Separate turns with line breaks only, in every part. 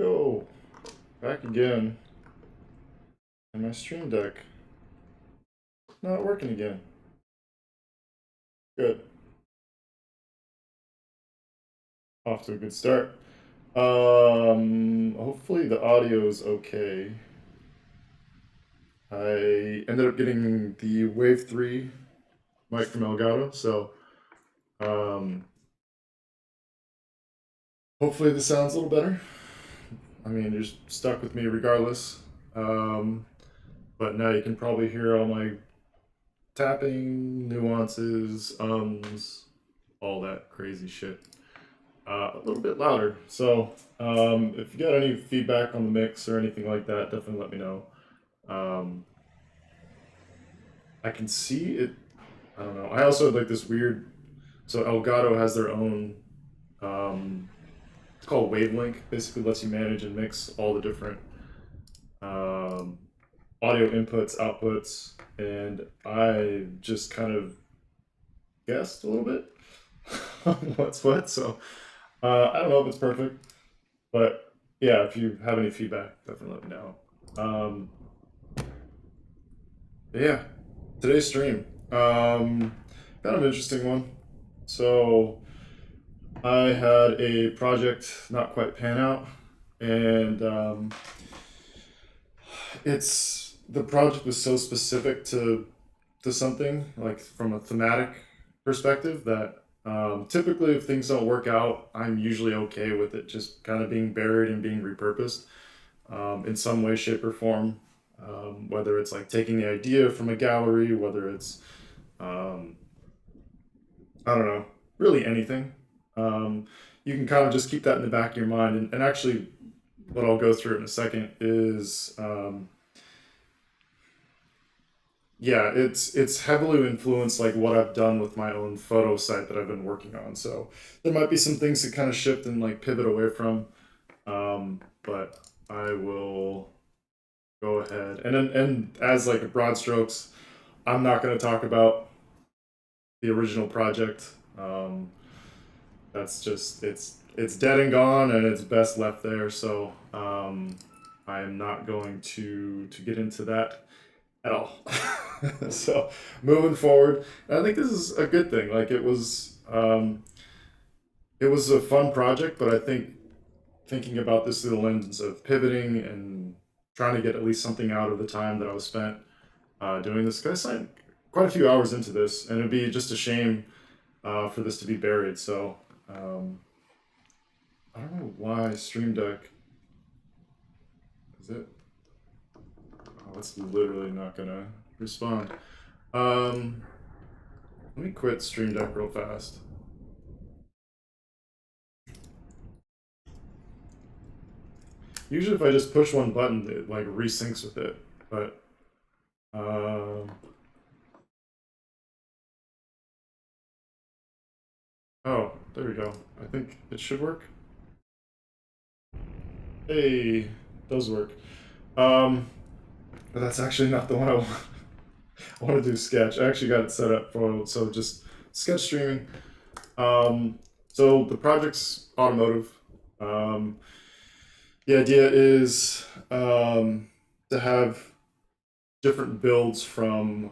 Yo, back again. And my stream deck not working again. Good. Off to a good start. Hopefully the audio is okay. I ended up getting the Wave 3 mic from Elgato, so um, hopefully this sounds a little better. I mean, you're stuck with me regardless. Um, but now you can probably hear all my tapping, nuances, all that crazy shit. A little bit louder. So if you got any feedback on the mix or anything like that, definitely let me know. Um, I can see it. I don't know. I also had like this weird. So Elgato has their own. Um, it's called Wavelink. Basically, lets you manage and mix all the different um, audio inputs, outputs, and I just kind of guessed a little bit on what's what. So I don't know if it's perfect. But yeah, if you have any feedback, definitely let me know. Yeah, today's stream, kind of interesting one. So I had a project not quite pan out, and it's the project was so specific to something like from a thematic perspective that typically if things don't work out, I'm usually okay with it just kind of being buried and being repurposed in some way, shape, or form. Whether it's like taking the idea from a gallery, whether it's, um, I don't know, really anything. Um, you can kind of just keep that in the back of your mind. And actually, what I'll go through in a second is, yeah, it's heavily influenced like what I've done with my own photo site that I've been working on. So there might be some things to kind of shift and like pivot away from. But I will go ahead and as like a broad strokes, I'm not going to talk about the original project. That's just it's dead and gone, and it's best left there. So I am not going to get into that at all. So moving forward, and I think this is a good thing. Like it was a fun project, but I think thinking about this through the lens of pivoting and trying to get at least something out of the time that I was spent doing this. Cause I spent quite a few hours into this, and it'd be just a shame for this to be buried. So I don't know why Stream Deck is it. Oh, it's literally not gonna respond. Um, Let me quit Stream Deck real fast. Usually, if I just push one button, it like resyncs with it. But um, oh, there we go. I think it should work. Hey, does work. Um, but that's actually not the one I want. I want to do sketch. I actually got it set up for so just sketch streaming. Um, so the project's automotive. Um, the idea is to have different builds from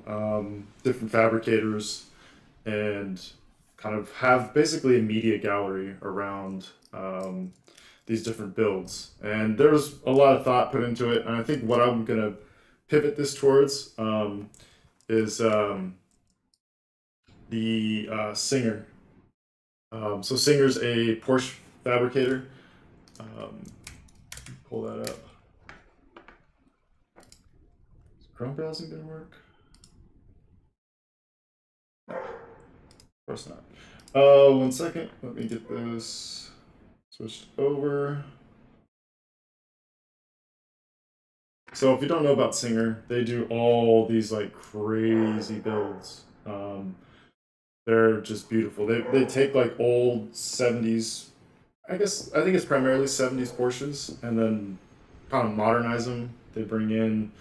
different fabricators and kind of have basically a media gallery around these different builds. And there's a lot of thought put into it. And I think what I'm going to pivot this towards is the Singer. So Singer's a Porsche fabricator. Um, Pull that up. Is Chrome browsing gonna work? Of course not. 1 second. Let me get this switched over. So if you don't know about Singer, they do all these like crazy builds. They're just beautiful. They take like old 70s, I think it's primarily 70s Porsches, and then kind of modernize them. They bring in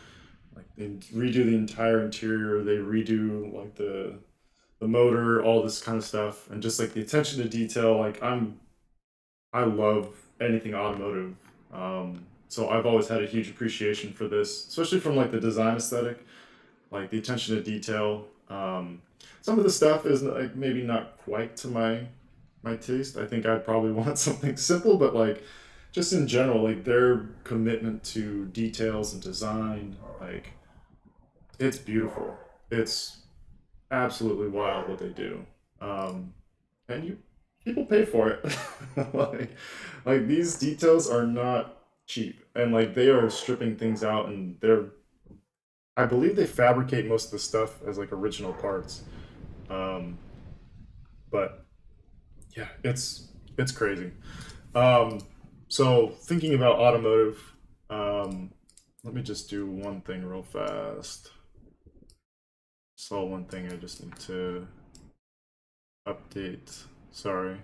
like they redo the entire interior. They redo like the motor, all this kind of stuff, and just like the attention to detail. Like I love anything automotive. So I've always had a huge appreciation for this, especially from like the design aesthetic, like the attention to detail. Some of the stuff is like maybe not quite to my taste. I think I'd probably want something simple, but like just in general, like their commitment to details and design, like it's beautiful. It's absolutely wild what they do. Um, and you people pay for it. like, like these details are not cheap, and like they are stripping things out, and they're I believe they fabricate most of the stuff as like original parts. Um, but yeah, it's crazy. Um, so thinking about automotive, let me just do one thing real fast. Saw one thing I just need to update. Sorry.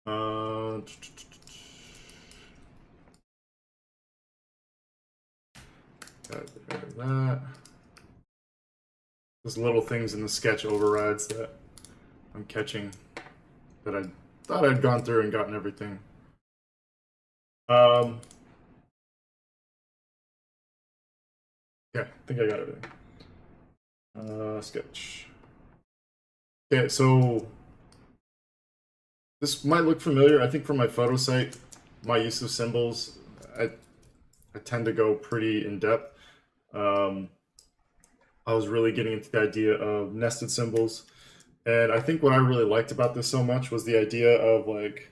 Uh, got rid of that. There's little things in the sketch overrides that I'm catching that I thought I'd gone through and gotten everything. Um, yeah, I think I got everything. Sketch. Okay, so this might look familiar. I think for my photo site, my use of symbols, I, I tend to go pretty in depth. Um, I was really getting into the idea of nested symbols. And I think what I really liked about this so much was the idea of like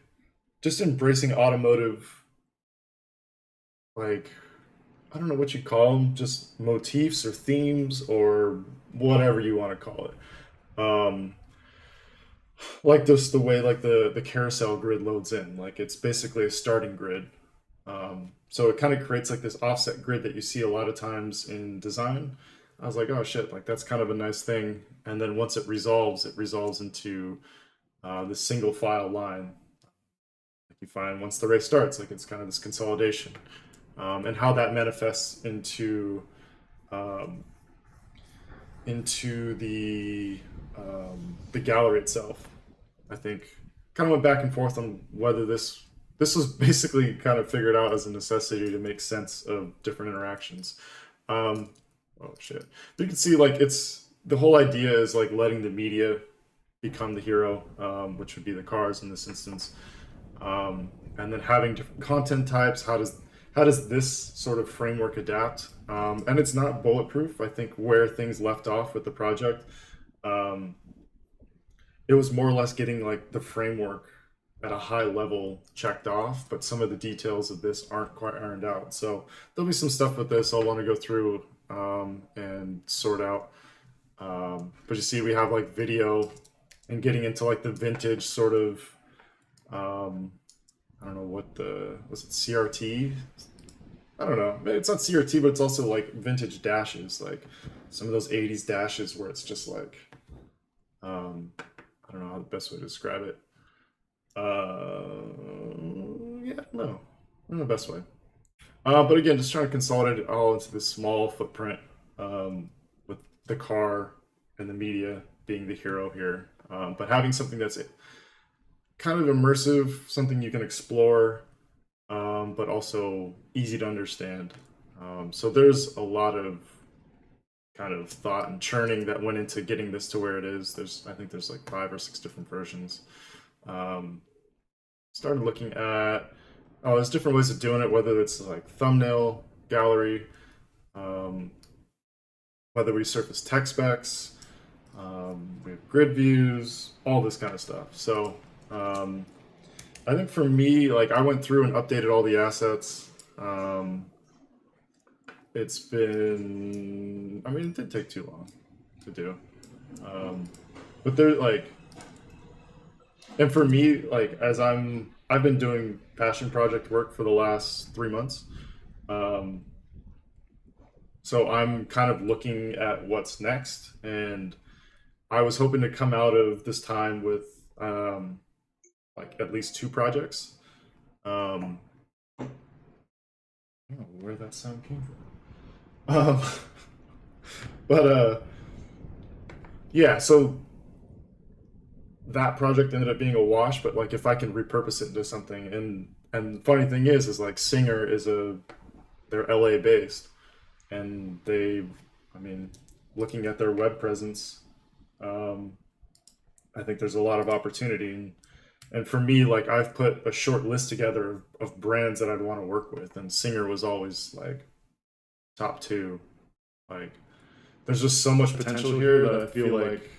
just embracing automotive, like, I don't know what you call them, just motifs or themes or whatever you want to call it. Like just the way like the carousel grid loads in, like it's basically a starting grid. So it kind of creates like this offset grid that you see a lot of times in design. I was like, oh shit, like that's kind of a nice thing. And then once it resolves into this single file line. Like you find once the race starts, like it's kind of this consolidation, and how that manifests um, into the gallery itself. I think kind of went back and forth on whether this was basically kind of figured out as a necessity to make sense of different interactions. Um, oh shit! But you can see like it's the whole idea is like letting the media become the hero, which would be the cars in this instance, and then having different content types. How does this sort of framework adapt? And it's not bulletproof. I think where things left off with the project, um, it was more or less getting like the framework at a high level checked off, but some of the details of this aren't quite ironed out. So there'll be some stuff with this I'll want to go through and sort out. But you see, we have like video and getting into like the vintage sort of. Um, I don't know what the was it CRT. I don't know. It's not CRT, but it's also like vintage dashes, like some of those '80s dashes where it's just like I don't know how the best way to describe it. Yeah, no, not the best way. But again, just trying to consolidate it all into this small footprint, with the car and the media being the hero here. But having something that's kind of immersive, something you can explore, but also easy to understand. So there's a lot of kind of thought and churning that went into getting this to where it is. I think there's like 5 or 6 different versions. Um, Started looking at, oh, there's different ways of doing it, whether it's like thumbnail gallery, um, whether we surface tech specs, we have grid views, all this kind of stuff. So I think for me, like I went through and updated all the assets. It's been, I mean, it did take too long to do. Um, but there, like, and for me, like, I've been doing passion project work for the last 3 months. Um, so I'm kind of looking at what's next. And I was hoping to come out of this time with, like, at least 2 projects. Um, I don't know where that sound came from. But, yeah, so that project ended up being a wash, but like if I can repurpose it into something, and the funny thing is like Singer is they're LA based, and I mean, looking at their web presence, um, I think there's a lot of opportunity. And for me, like I've put a short list together of brands that I'd want to work with, and Singer was always like top two. Like there's just so much potential here that I feel like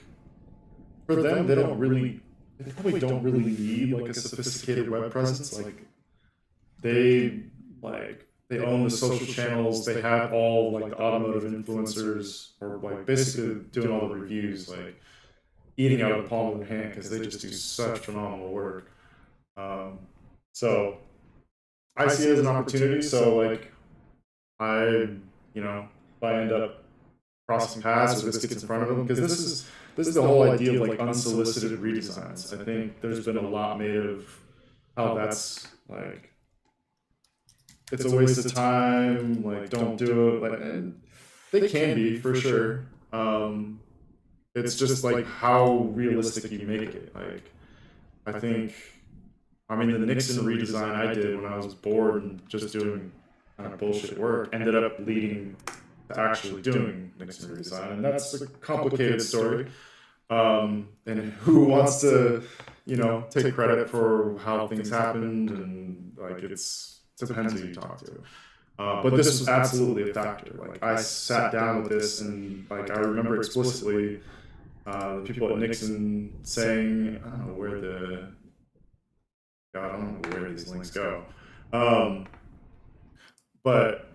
for them they probably don't really need like a sophisticated web presence. They they own the social channels. They have all like the automotive influencers, or like basically doing all the reviews, like eating out of the palm of their hand because they just do such phenomenal work. Um, so I see it as an opportunity. So like I, if I end up crossing paths or this gets in front of them, because this is the whole idea of like unsolicited redesigns. I think there's been a lot made of how that's like it's a waste of time. Like don't do it. Like and they can be for sure. It's just like how realistic you make it. Like I think, I mean, the Nixon redesign I did when I was bored and just doing kind of bullshit work ended up leading to actually doing Nixon redesign, and that's a complicated story. And who wants to, take credit for how things happened, and like it depends who you talk to. But this was absolutely a factor. Like I sat down with this, and like I remember explicitly the people at Nixon saying, I don't know where God, I don't know where these links go. But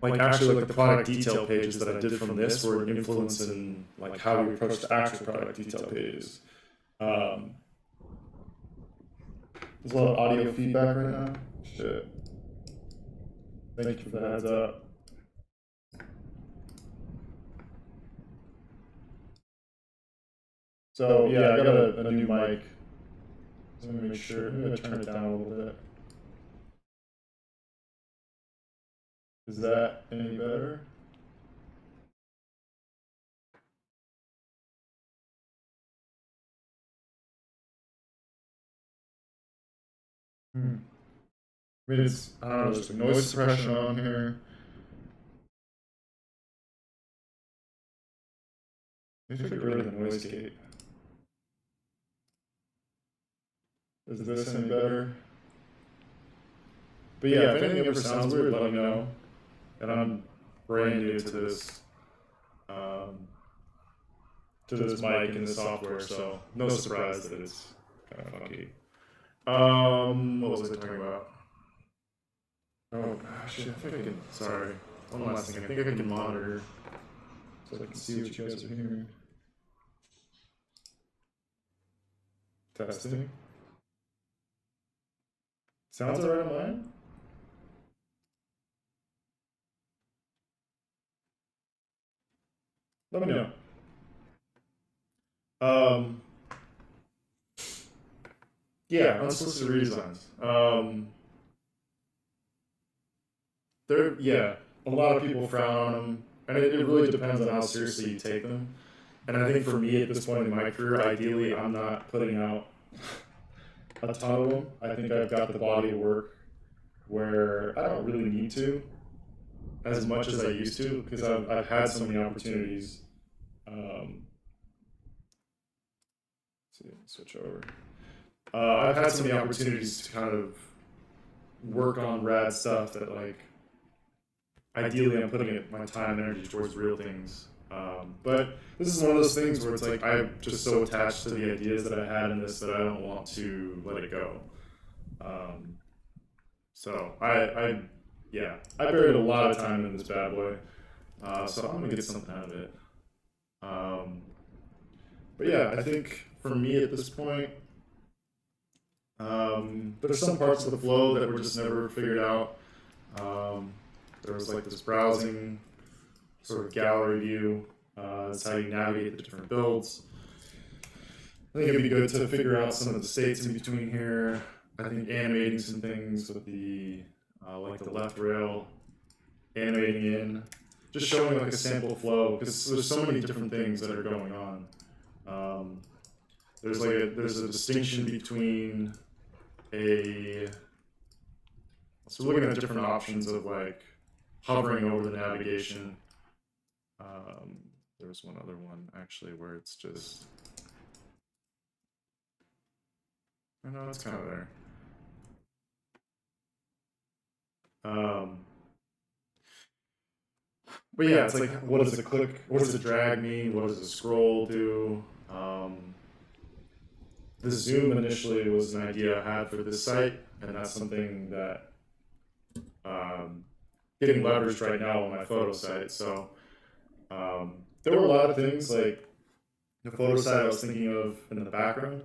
like actually like the product detail pages that I did from this were an influence in like how we approach the actual product detail pages. There's a lot of audio feedback right now. Shit. Thank you for the heads up. So yeah, I got a new mic. Let me make sure. I'm gonna turn it down a little bit. Is that any better? I mean, it's, I don't know, there's like noise suppression on here. Maybe if I get rid of the noise gate. Is this any better? But yeah, if anything ever sounds weird, let me know. And I'm brand new to this mic and this software, so no surprise that it's kind of funky. What was I talking about? Oh gosh, I think I can. Sorry, one last thing. I think I can monitor so I can see what you guys are hearing. Testing. Sounds alright on mine? Let me know. Um, yeah, unsolicited redesigns. Yeah, a lot of people frown on them, and it really depends on how seriously you take them. And I think for me at this point in my career, ideally, I'm not putting out a ton of them. I think I've got the body of work where I don't really need to as much as I used to, because I've had so many opportunities. Let's see, switch over. I've had so many opportunities to kind of work on rad stuff that like ideally I'm putting my time and energy towards real things. But this is one of those things where it's like I'm just so attached to the ideas that I had in this that I don't want to let it go. So I buried a lot of time in this bad boy. So I'm gonna get something out of it. But yeah, I think for me at this point, there's some parts of the flow that were just never figured out. There was like this browsing sort of gallery view. That's how you navigate the different builds. I think it'd be good to figure out some of the states in between here. I think animating some things with the like the left rail, animating in, just showing like a sample flow, because there's so many different things that are going on. there's a distinction between a, so we're looking at different options of like hovering over the navigation. There's one other one actually where it's just, I know it's kind of there. But yeah, it's like, what does the click, what does the drag mean? What does the scroll do? The zoom initially was an idea I had for this site, and that's something that getting leveraged right now on my photo site. So there were a lot of things like the photo site I was thinking of in the background,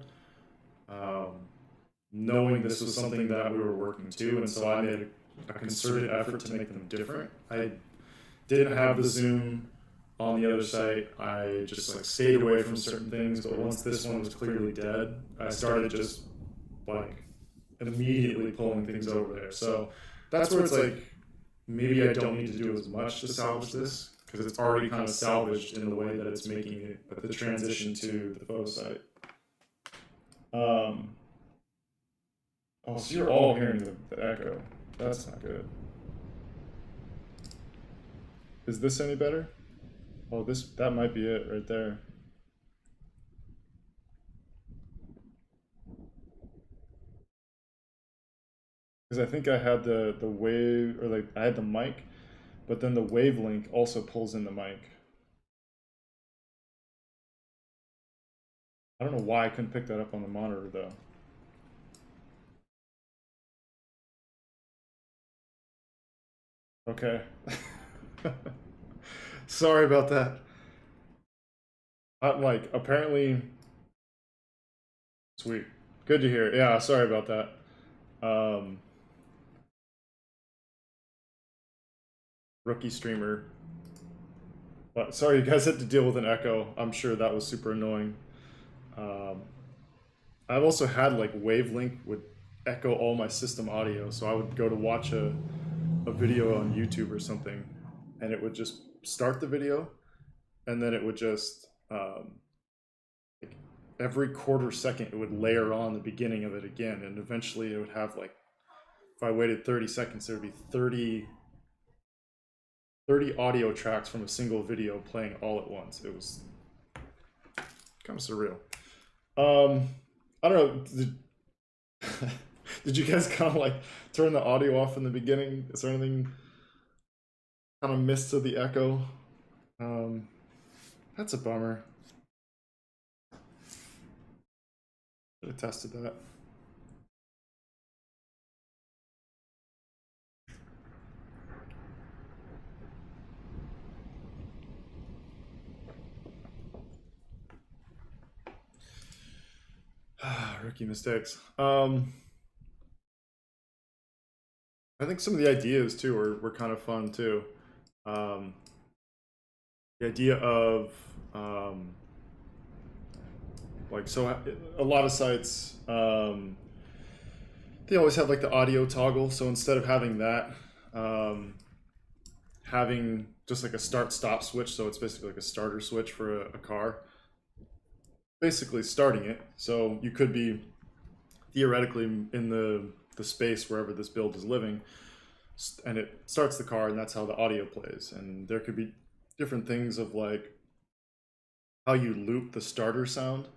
knowing this was something that we were working to, and so I made a concerted effort to make them different. I didn't have the zoom on the other site. I just like stayed away from certain things, but once this one was clearly dead, I started just like immediately pulling things over there. So that's where it's like, maybe I don't need to do as much to salvage this, because it's already kind of salvaged in the way that it's making it the transition to the photo site. Oh, so you're all hearing the echo. That's not good. Is this any better? Oh, that might be it right there. Because I think I had the wave, or like I had the mic, but then the wavelength also pulls in the mic. I don't know why I couldn't pick that up on the monitor though. Okay. Sorry about that. Like, apparently, sweet. Good to hear. Yeah, sorry about that. Rookie streamer. But sorry, you guys had to deal with an echo. I'm sure that was super annoying. I've also had like Wavelink would echo all my system audio, so I would go to watch a video on YouTube or something, and it would just start the video, and then it would just like every quarter second it would layer on the beginning of it again, and eventually it would have like, if I waited 30 seconds, there would be 30 audio tracks from a single video playing all at once. It was kind of surreal. I don't know. Did you guys kind of like turn the audio off in the beginning? Is there anything kind of missed to the echo? That's a bummer. Should have tested that. Rookie mistakes. I think some of the ideas too were kind of fun too. The idea of like, so a lot of sites they always have like the audio toggle. So instead of having that, having just like a start-stop switch, so it's basically like a starter switch for a car. Basically starting it, so you could be theoretically in the space wherever this build is living, and it starts the car, and that's how the audio plays. And there could be different things of like how you loop the starter sound,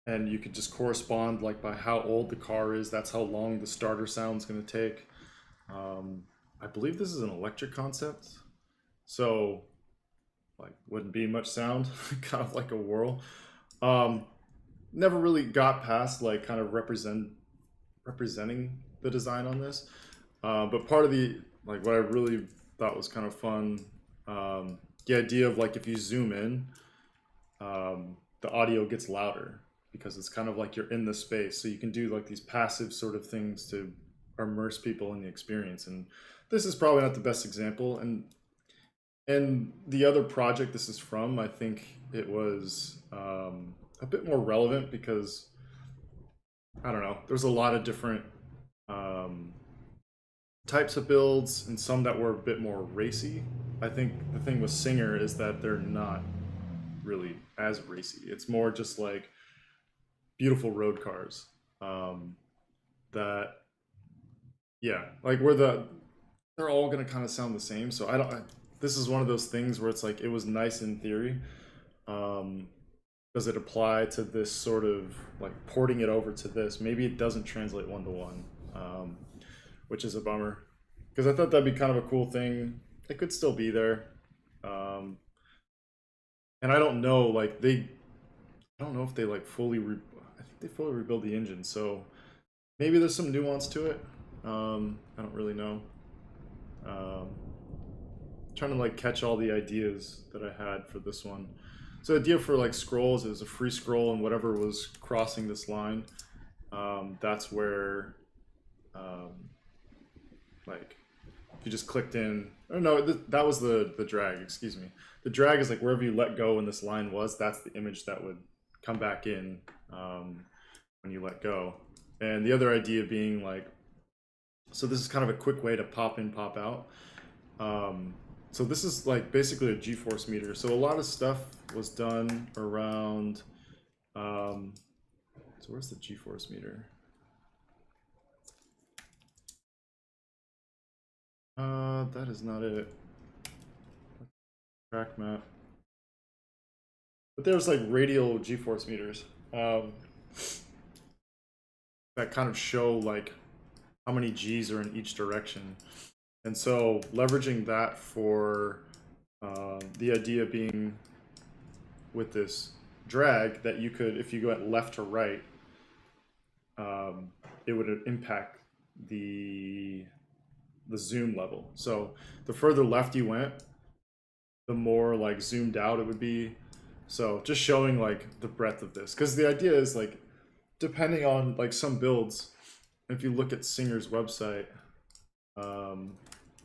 and you could just correspond like by how old the car is, that's how long the starter sound's going to take. I believe this is an electric concept, so like wouldn't be much sound, kind of like a whirl. Never really got past like kind of representing the design on this, but part of the like what I really thought was kind of fun, the idea of like if you zoom in, the audio gets louder because it's kind of like you're in the space, so you can do like these passive sort of things to immerse people in the experience. And this is probably not the best example, and the other project this is from, I think it was a bit more relevant because, I don't know, there's a lot of different types of builds, and some that were a bit more racy. I think the thing with Singer is that they're not really as racy. It's more just like beautiful road cars. That yeah, like where they're all gonna kind of sound the same. So this is one of those things where it's like it was nice in theory. Um, does it apply to this sort of like porting it over to this? Maybe it doesn't translate one to one, which is a bummer because I thought that'd be kind of a cool thing. It could still be there, um, and I don't know. I don't know if they like I think they fully rebuild the engine, so maybe there's some nuance to it. I don't really know. Um, Trying to like catch all the ideas that I had for this one. So the idea for like scrolls is a free scroll, and whatever was crossing this line, that's where, um, like, if you just clicked in. Oh no, that was the drag. Excuse me. The drag is like wherever you let go and this line was. That's the image that would come back in when you let go. And the other idea being like, so this is kind of a quick way to pop in, pop out. Um, so this is like basically a G-force meter. So a lot of stuff was done around. Um, so where's the G-force meter? That is not it. Track map. But there's like radial G-force meters that kind of show like how many G's are in each direction. And so leveraging that for the idea being with this drag that you could, if you go at left to right, it would impact the zoom level. So the further left you went, the more like zoomed out it would be. So just showing like the breadth of this, because the idea is like depending on like some builds, if you look at Singer's website,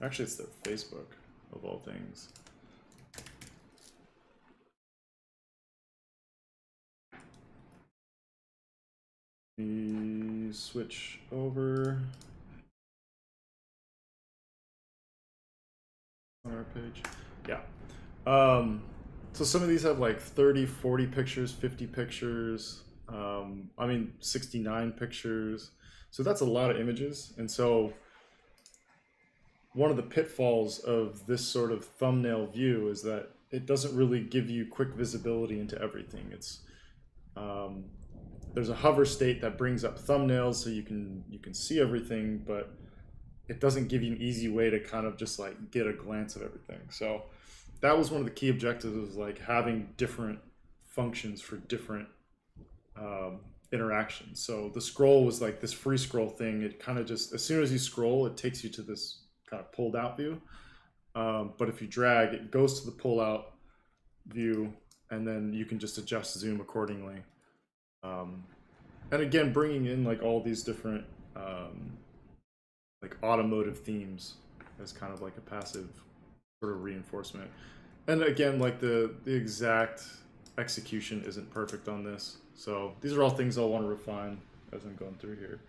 actually it's their Facebook of all things. We switch over on our page. Yeah. So some of these have like 30, 40 pictures, 50 pictures. I mean, 69 pictures. So that's a lot of images. And so one of the pitfalls of this sort of thumbnail view is that it doesn't really give you quick visibility into everything. It's there's a hover state that brings up thumbnails so you can see everything, but it doesn't give you an easy way to kind of just like get a glance of everything. So that was one of the key objectives, was like having different functions for different interactions. So the scroll was like this free scroll thing. It kind of just, as soon as you scroll, it takes you to this kind of pulled out view. But if you drag, it goes to the pull out view, and then you can just adjust zoom accordingly. And again, bringing in like all these different like automotive themes as kind of like a passive sort of reinforcement. And again, like the exact execution isn't perfect on this. So these are all things I'll want to refine as I'm going through here.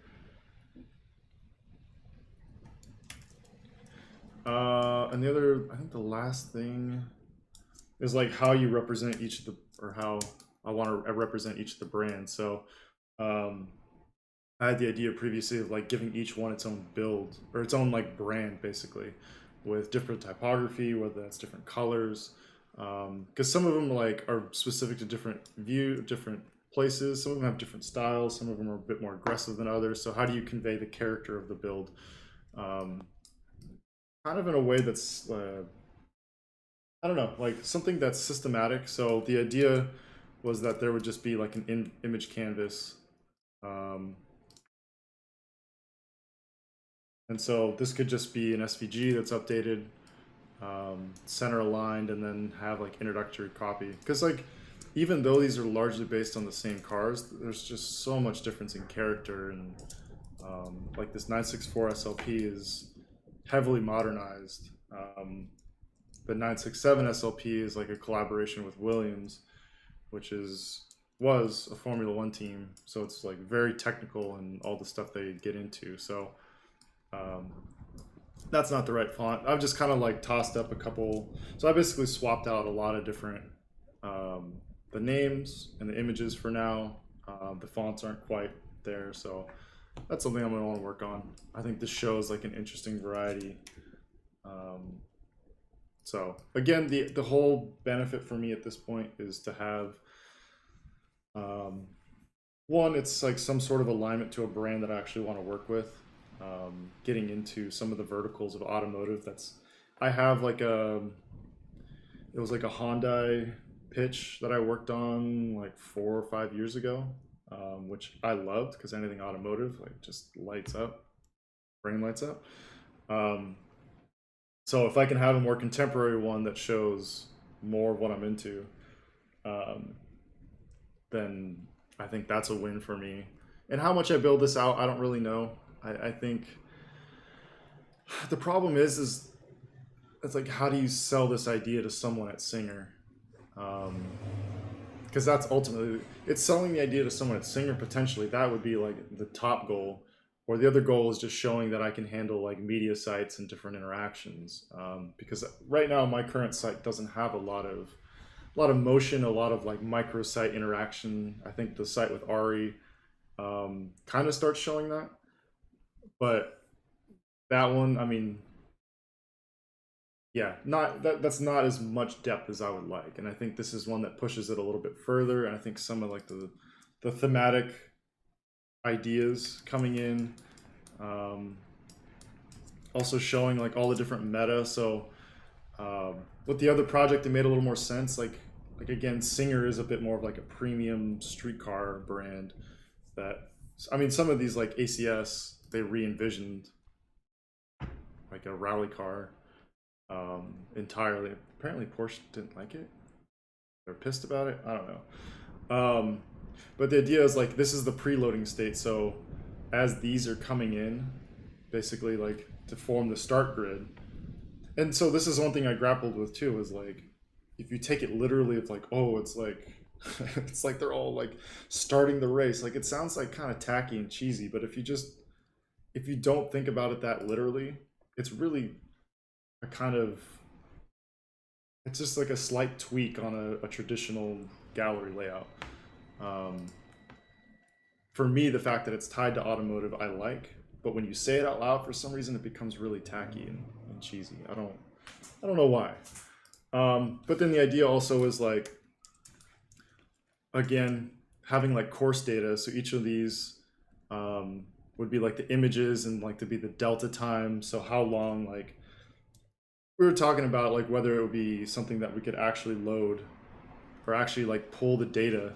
And the other, I think the last thing is like how you represent each of the, or how I want to represent each of the brands. So I had the idea previously of like giving each one its own build or its own like brand, basically, with different typography, whether that's different colors, because some of them like are specific to different different places. Some of them have different styles. Some of them are a bit more aggressive than others. So how do you convey the character of the build, kind of in a way that's I don't know, like something that's systematic. So the idea was that there would just be like an image canvas. And so this could just be an SVG that's updated, center aligned, and then have like introductory copy. Because like, even though these are largely based on the same cars, there's just so much difference in character. And like this 964 SLP is heavily modernized. The 967 SLP is like a collaboration with Williams, which was a Formula One team. So it's like very technical and all the stuff they get into. So that's not the right font. I've just kind of like tossed up a couple. So I basically swapped out a lot of different the names and the images for now. The fonts aren't quite there, so that's something I'm going to want to work on. I think this shows like an interesting variety. So again, the whole benefit for me at this point is to have one, it's like some sort of alignment to a brand that I actually want to work with. Getting into some of the verticals of automotive. I have like it was like a Hyundai pitch that I worked on like 4 or 5 years ago, which I loved because anything automotive like just lights up, brain lights up. So if I can have a more contemporary one that shows more of what I'm into, then I think that's a win for me. And how much I build this out, I don't really know. I think the problem is it's like, how do you sell this idea to someone at Singer? Because that's ultimately, it's selling the idea to someone at Singer potentially. That would be like the top goal. Or the other goal is just showing that I can handle like media sites and different interactions. Because right now my current site doesn't have a lot of motion, a lot of like microsite interaction. I think the site with Ari kind of starts showing that, but that one, I mean, yeah, that's not as much depth as I would like, and I think this is one that pushes it a little bit further. And I think some of like the thematic ideas coming in, also showing like all the different meta. So with the other project, it made a little more sense. Like again, Singer is a bit more of like a premium streetcar brand. That, I mean, some of these like ACS, they re-envisioned like a rally car entirely. Apparently, Porsche didn't like it. They're pissed about it. I don't know. But the idea is like this is the preloading state. So as these are coming in, basically like to form the start grid. And so this is one thing I grappled with too. Is like if you take it literally, it's like, oh, it's like it's like they're all like starting the race. Like it sounds like kind of tacky and cheesy, but if you don't think about it that literally, it's really a kind of, it's just like a slight tweak on a traditional gallery layout. For me, the fact that it's tied to automotive, I like, but when you say it out loud, for some reason, it becomes really tacky and cheesy. I don't know why. But then the idea also is like, again, having like course data. So each of these would be like the images and like to be the delta time. So how long, like we were talking about like whether it would be something that we could actually load or actually like pull the data.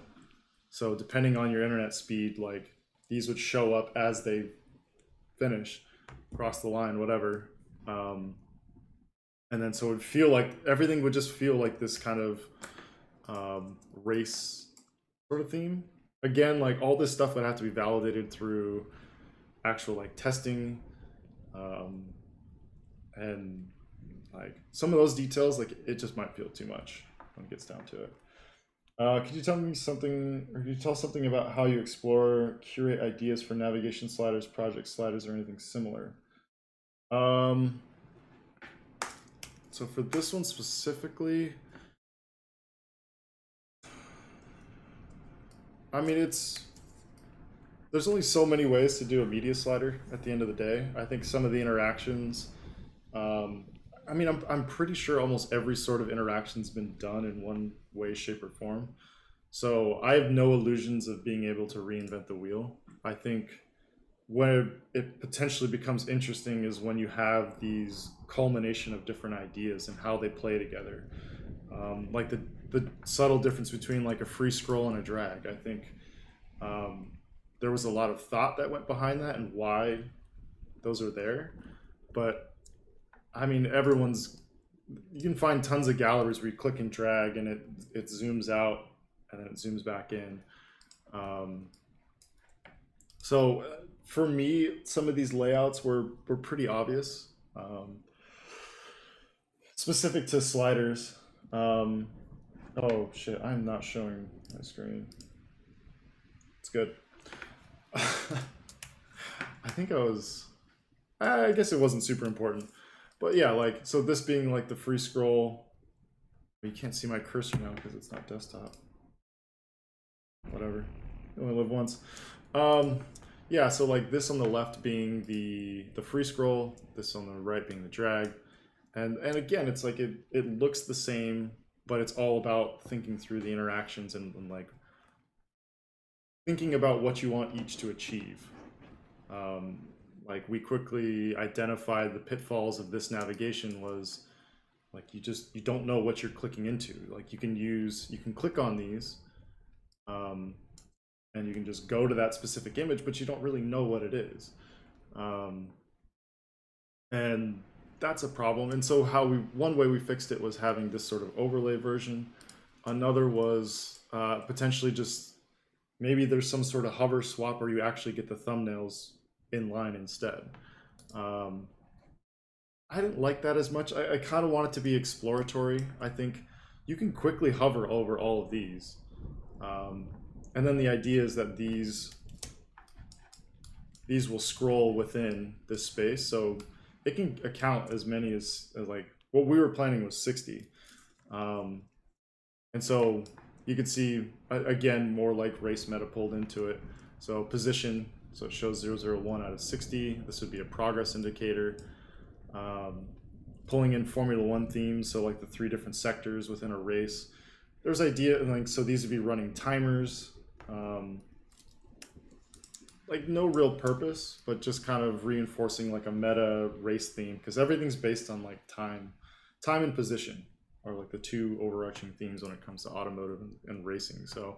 So depending on your internet speed, like these would show up as they finish across the line, whatever. And then so it would feel like everything would just feel like this kind of race sort of theme. Again, like all this stuff would have to be validated through actual like testing, and like some of those details, like it just might feel too much when it gets down to it. Could you tell me something, or could you tell something about how you explore, curate ideas for navigation sliders, project sliders, or anything similar? So for this one specifically, I mean, there's only so many ways to do a media slider at the end of the day. I think some of the interactions, I mean, I'm pretty sure almost every sort of interaction's been done in one way, shape, or form. So I have no illusions of being able to reinvent the wheel. I think where it potentially becomes interesting is when you have these culmination of different ideas and how they play together. Like the subtle difference between like a free scroll and a drag. I think there was a lot of thought that went behind that and why those are there. But I mean, you can find tons of galleries where you click and drag and it zooms out and then it zooms back in. So for me, some of these layouts were pretty obvious, specific to sliders. Oh shit, I'm not showing my screen. It's good. I think I guess it wasn't super important. But yeah, like, so this being like the free scroll, you can't see my cursor now because it's not desktop. Whatever. You only live once. Um, yeah, so like this on the left being the free scroll, this on the right being the drag, and again, it's like it looks the same, but it's all about thinking through the interactions and like thinking about what you want each to achieve. Um, like we quickly identified the pitfalls of this navigation was like you don't know what you're clicking into. Like you can click on these, um, and you can just go to that specific image, but you don't really know what it is. Um, and that's a problem. And so one way we fixed it was having this sort of overlay version. Another was potentially just maybe there's some sort of hover swap where you actually get the thumbnails in line instead. Um, I didn't like that as much. I kind of want it to be exploratory. I think you can quickly hover over all of these. Um, and then the idea is that these will scroll within this space. So it can account as many as like what we were planning was 60. And so you can see, again, more like race meta pulled into it. So position, so it shows 001 out of 60. This would be a progress indicator. Pulling in Formula One themes, so like the 3 different sectors within a race. There's idea, like, so these would be running timers. Like no real purpose, but just kind of reinforcing like a meta race theme, because everything's based on like time and position are like the 2 overarching themes when it comes to automotive and racing. So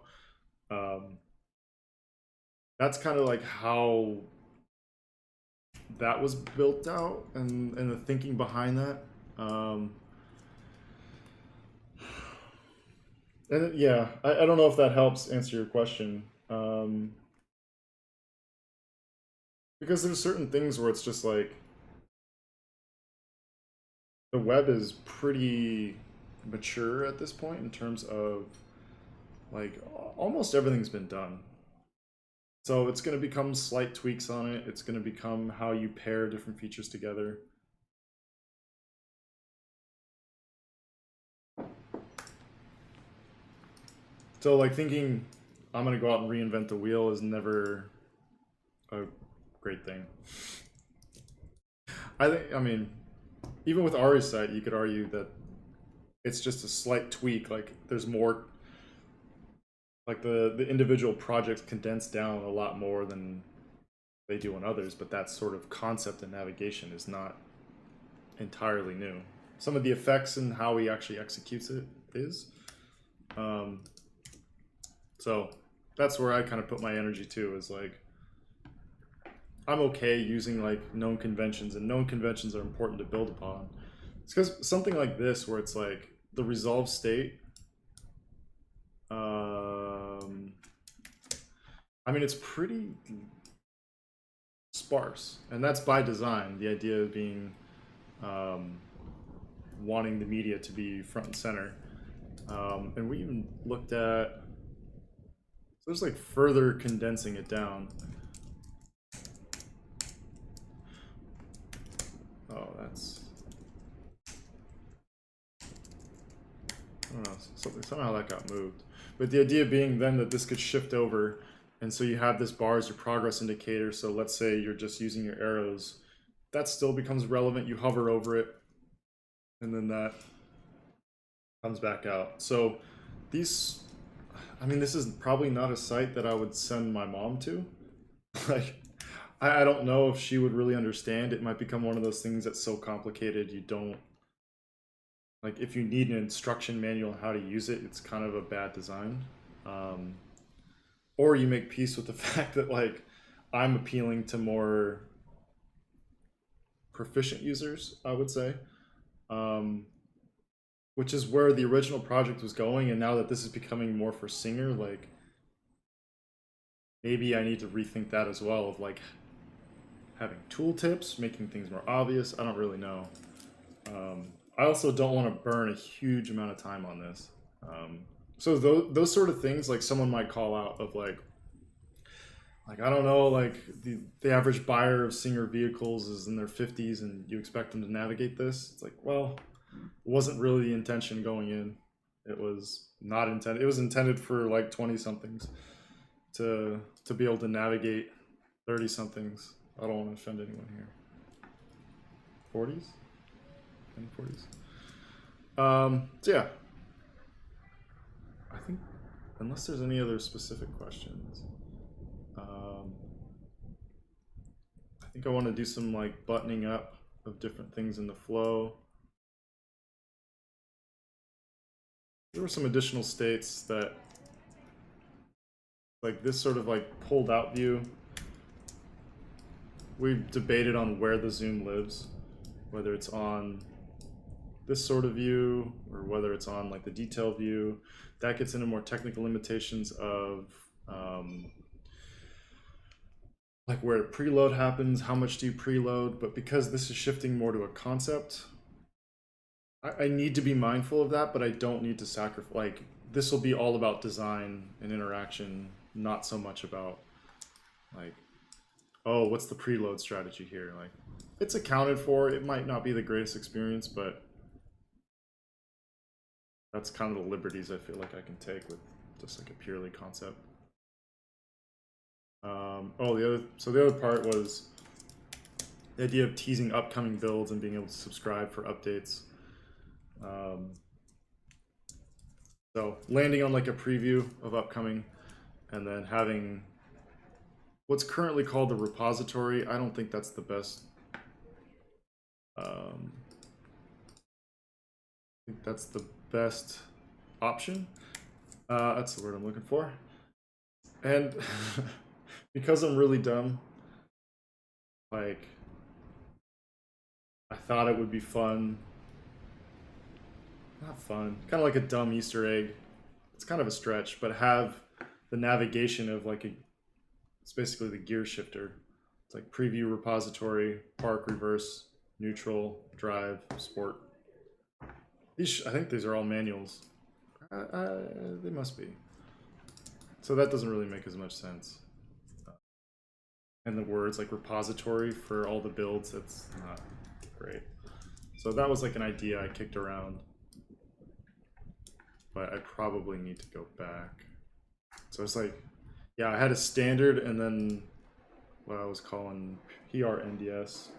that's kind of like how that was built out and the thinking behind that. And yeah, I don't know if that helps answer your question. Because there's certain things where it's just like the web is pretty mature at this point in terms of like almost everything's been done. So it's going to become slight tweaks on it. It's going to become how you pair different features together. So like thinking I'm going to go out and reinvent the wheel is never a great thing. I mean, even with Ari's site, you could argue that it's just a slight tweak. Like there's more, like the individual projects condense down a lot more than they do on others, but that sort of concept and navigation is not entirely new. Some of the effects and how he actually executes it is. So that's where I kind of put my energy too, is like I'm okay using like known conventions, and known conventions are important to build upon. It's because something like this, where it's like the resolve state. I mean, it's pretty sparse, and that's by design. The idea of being wanting the media to be front and center, and we even looked at. So there's like further condensing it down. Oh, that's. I don't know. Somehow that got moved. But the idea being then that this could shift over, and so you have this bar as your progress indicator. So let's say you're just using your arrows, that still becomes relevant. You hover over it, and then that comes back out. So these, I mean, this is probably not a site that I would send my mom to. Like, I don't know if she would really understand. It might become one of those things that's so complicated you don't, like, if you need an instruction manual on how to use it, it's kind of a bad design. Or you make peace with the fact that like I'm appealing to more proficient users, I would say, which is where the original project was going. And now that this is becoming more for Singer, like maybe I need to rethink that as well, of like having tooltips, making things more obvious. I don't really know. I also don't want to burn a huge amount of time on this. So those sort of things, like someone might call out of like I don't know, like the average buyer of Singer vehicles is in their 50s, and you expect them to navigate this. It's like, well, it wasn't really the intention going in. It was not intended. It was intended for like 20 somethings. to be able to navigate 30 somethings. I don't want to offend anyone here. 40s? And 40s. So yeah. I think, unless there's any other specific questions, I think I want to do some like buttoning up of different things in the flow. There were some additional states that, like this sort of like pulled out view. We've debated on where the zoom lives, whether it's on this sort of view or whether it's on like the detail view. That gets into more technical limitations of like where preload happens, how much do you preload, but because this is shifting more to a concept, I need to be mindful of that, but I don't need to sacrifice, like this will be all about design and interaction, not so much about like, oh, what's the preload strategy here? Like it's accounted for, it might not be the greatest experience, but that's kind of the liberties I feel like I can take with just like a purely concept. Oh, the other part was the idea of teasing upcoming builds and being able to subscribe for updates. So landing on like a preview of upcoming and then having what's currently called the repository. I don't think that's the best. I think that's the best option. That's the word I'm looking for. And because I'm really dumb, like I thought it would be fun. Not fun, kind of like a dumb Easter egg. It's kind of a stretch, but have the navigation of like it's basically the gear shifter. It's like preview, repository, park, reverse, neutral, drive, sport. I think these are all manuals. They must be. So that doesn't really make as much sense. And the words like repository for all the builds, that's not great. So that was like an idea I kicked around, but I probably need to go back. So it's like, yeah, I had a standard and then what I was calling PRNDS.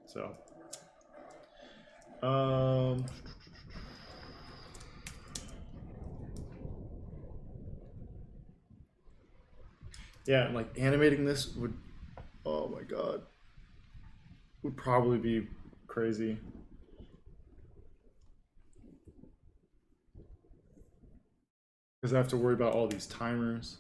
So, yeah, like animating this would, oh my god, would probably be crazy. Because I have to worry about all these timers.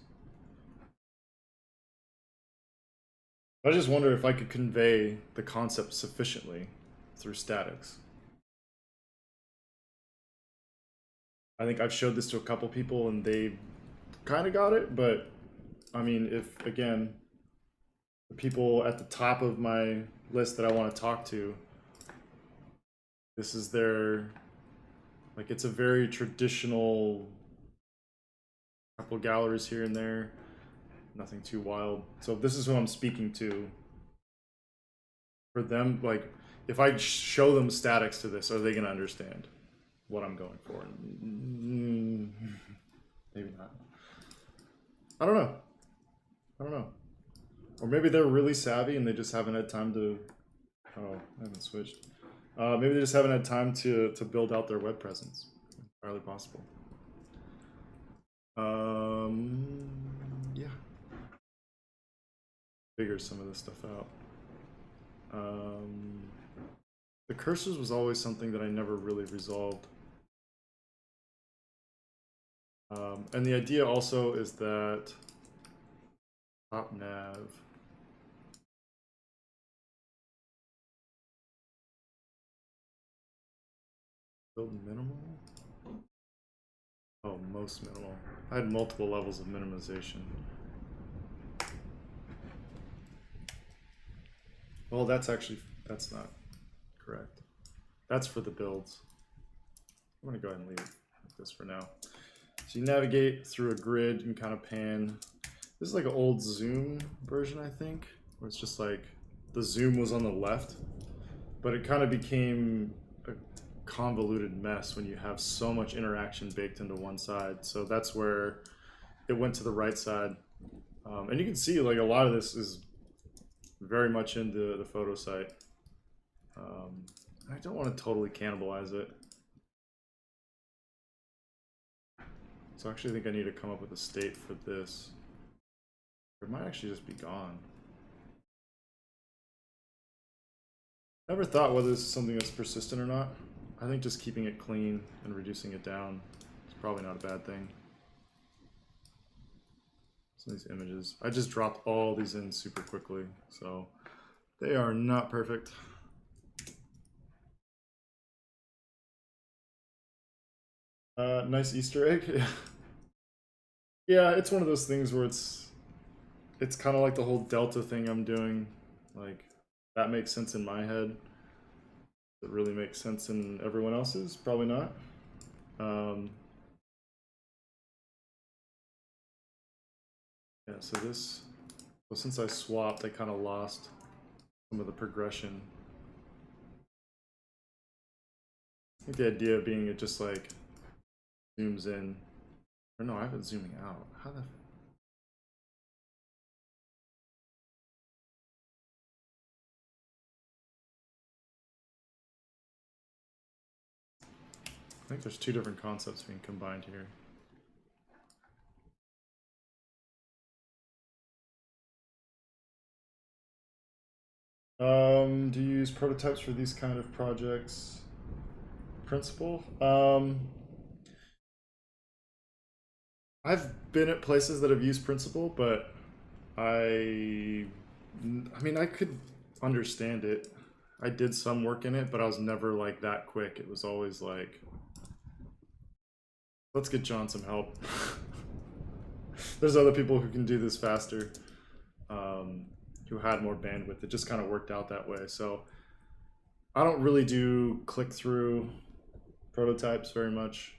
I just wonder if I could convey the concept sufficiently through statics. I think I've showed this to a couple people and they kind of got it, but I mean, if again, the people at the top of my list that I want to talk to, this is their, like it's a very traditional, couple galleries here and there, nothing too wild. So if this is who I'm speaking to, for them, like if I show them statics to this, are they going to understand what I'm going for? Maybe not. I don't know. Or maybe they're really savvy and they just haven't had time to, oh, I haven't switched. Maybe they just haven't had time to build out their web presence. Entirely possible. Yeah. Figure some of this stuff out. The cursors was always something that I never really resolved. And the idea also is that top nav build minimal. Oh, most minimal. I had multiple levels of minimization. Well, that's not correct. That's for the builds. I'm gonna go ahead and leave this for now. So you navigate through a grid and kind of pan. This is like an old Zoom version, I think, where it's just like the zoom was on the left, but it kind of became a convoluted mess when you have so much interaction baked into one side. So that's where it went to the right side. And you can see like a lot of this is very much into the photo site. I don't want to totally cannibalize it. So I actually think I need to come up with a state for this. Or it might actually just be gone. Never thought whether this is something that's persistent or not. I think just keeping it clean and reducing it down is probably not a bad thing. Some of these images, I just dropped all these in super quickly, so they are not perfect. Nice Easter egg. Yeah, it's one of those things where it's kind of like the whole Delta thing I'm doing. Like, that makes sense in my head. It really makes sense in everyone else's? Probably not. Yeah, so this, well, since I swapped, I kind of lost some of the progression. I think the idea being it just like zooms in. Or no, I have it zooming out. How the... I think there's two different concepts being combined here. Do you use prototypes for these kind of projects? Principle? I've been at places that have used Principle, but I mean, I could understand it. I did some work in it, but I was never like that quick. It was always like, let's get John some help. There's other people who can do this faster, who had more bandwidth. It just kind of worked out that way. So I don't really do click-through prototypes very much.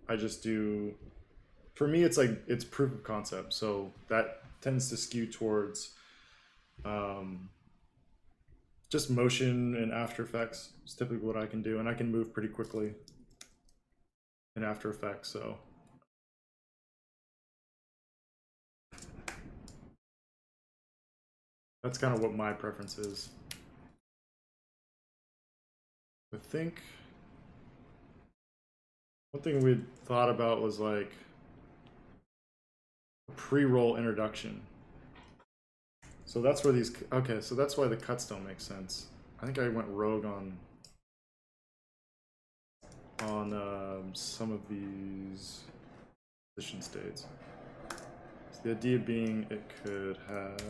I just do, for me, it's like, it's proof of concept. So that tends to skew towards just motion and After Effects is typically what I can do. And I can move pretty quickly in After Effects, so. That's kind of what my preference is. I think one thing we thought about was like a pre-roll introduction. So that's where these, okay, so that's why the cuts don't make sense. I think I went rogue on some of these position states. So the idea being it could have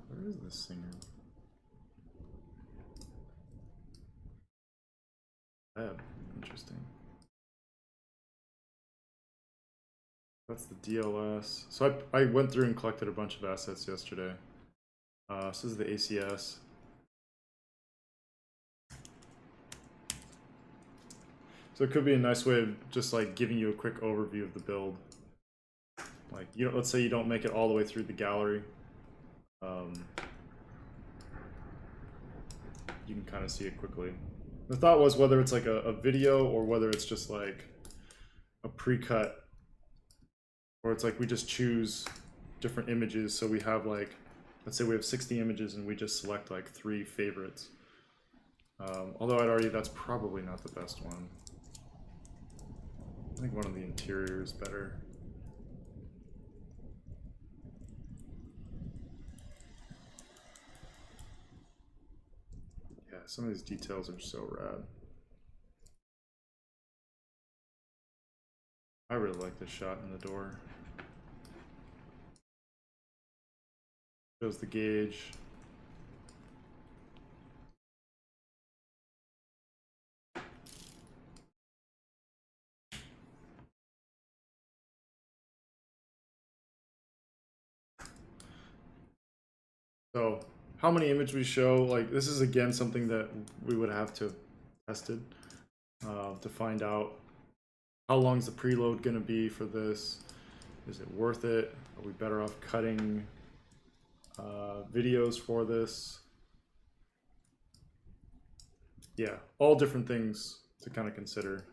where is this singer? Interesting. That's the DLS. So I went through and collected a bunch of assets yesterday. This is the ACS. So it could be a nice way of just like giving you a quick overview of the build. Like, you know, let's say you don't make it all the way through the gallery. You can kind of see it quickly. The thought was whether it's like a video or whether it's just like a pre-cut, or it's like we just choose different images. So we have like, let's say we have 60 images and we just select like 3 favorites. Although I'd argue that's probably not the best one. I think one of the interior is better. Yeah, some of these details are so rad. I really like this shot in the door. Shows the gauge. So how many images we show, like this is again something that we would have to have tested to find out how long is the preload going to be for this. Is it worth it? Are we better off cutting videos for this? yeah, all different things to kind of consider.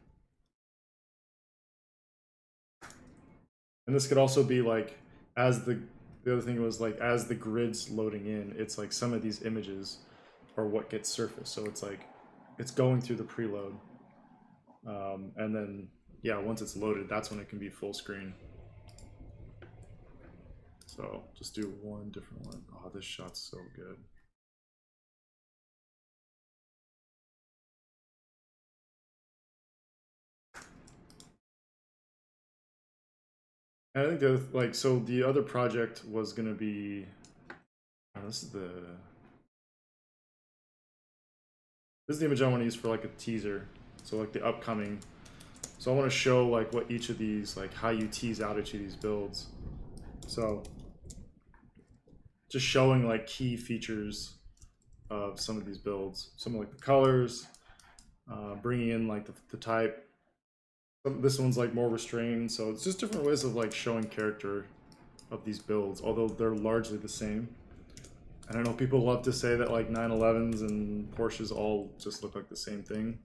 And this could also be like, as the other thing was like, as the grid's loading in, it's like some of these images are what gets surfaced. So it's like, it's going through the preload. And then, yeah, once it's loaded, that's when it can be full screen. So just do one different one. Oh, this shot's so good. And I think so the other project was gonna be, oh, this is the image I want to use for like a teaser. So like the upcoming. So I want to show like what each of these, like how you tease out each of these builds. So just showing like key features of some of these builds. Some like the colors, bringing in like the type. This one's like more restrained. So it's just different ways of like showing character of these builds, although they're largely the same. And I know people love to say that like 911s and Porsches all just look like the same thing.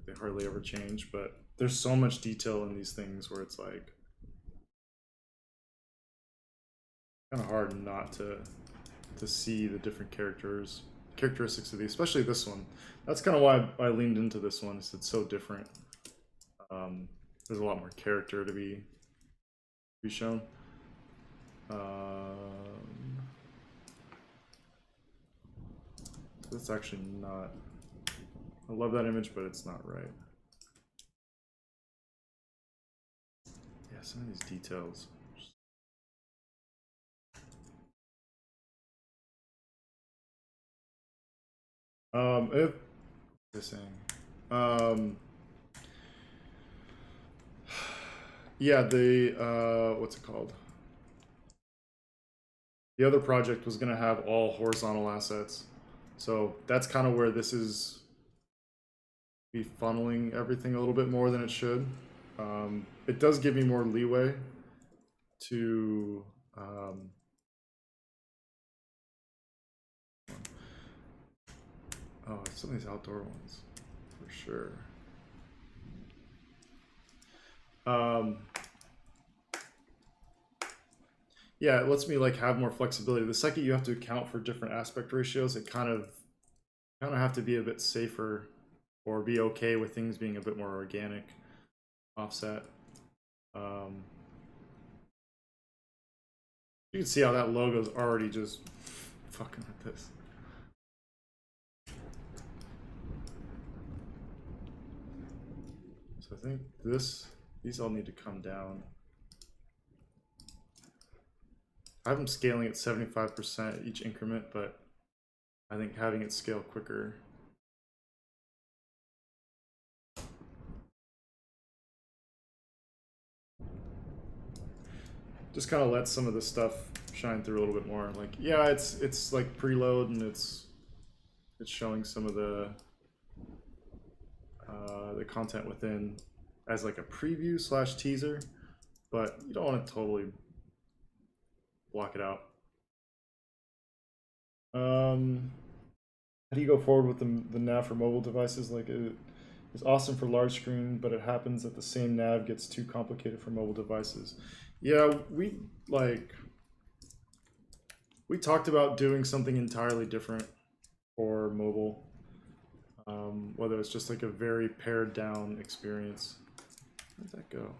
They hardly ever change, but there's so much detail in these things where it's like kind of hard not to see the different characteristics of these, especially this one. That's kind of why I leaned into this one. Is it's so different. There's a lot more character to be shown. That's actually not. I love that image, but it's not right. Yeah, some of these details. If this thing. Yeah, the what's it called? The other project was gonna have all horizontal assets, so that's kind of where this is be funneling everything a little bit more than it should. It does give me more leeway to oh, some of these outdoor ones for sure. Yeah, it lets me like have more flexibility. The second you have to account for different aspect ratios, it kind of have to be a bit safer or be okay with things being a bit more organic offset. You can see how that logo is already just fucking with this. So I think these all need to come down. I have them scaling at 75% each increment, but I think having it scale quicker. Just kind of let some of the stuff shine through a little bit more. Like, yeah, it's like preload and it's showing some of the content within as like a preview / teaser, but you don't want to totally block it out. How do you go forward with the nav for mobile devices? Like it's awesome for large screen, but it happens that the same nav gets too complicated for mobile devices. Yeah, we talked about doing something entirely different for mobile, whether it's just like a very pared down experience. Where'd that go?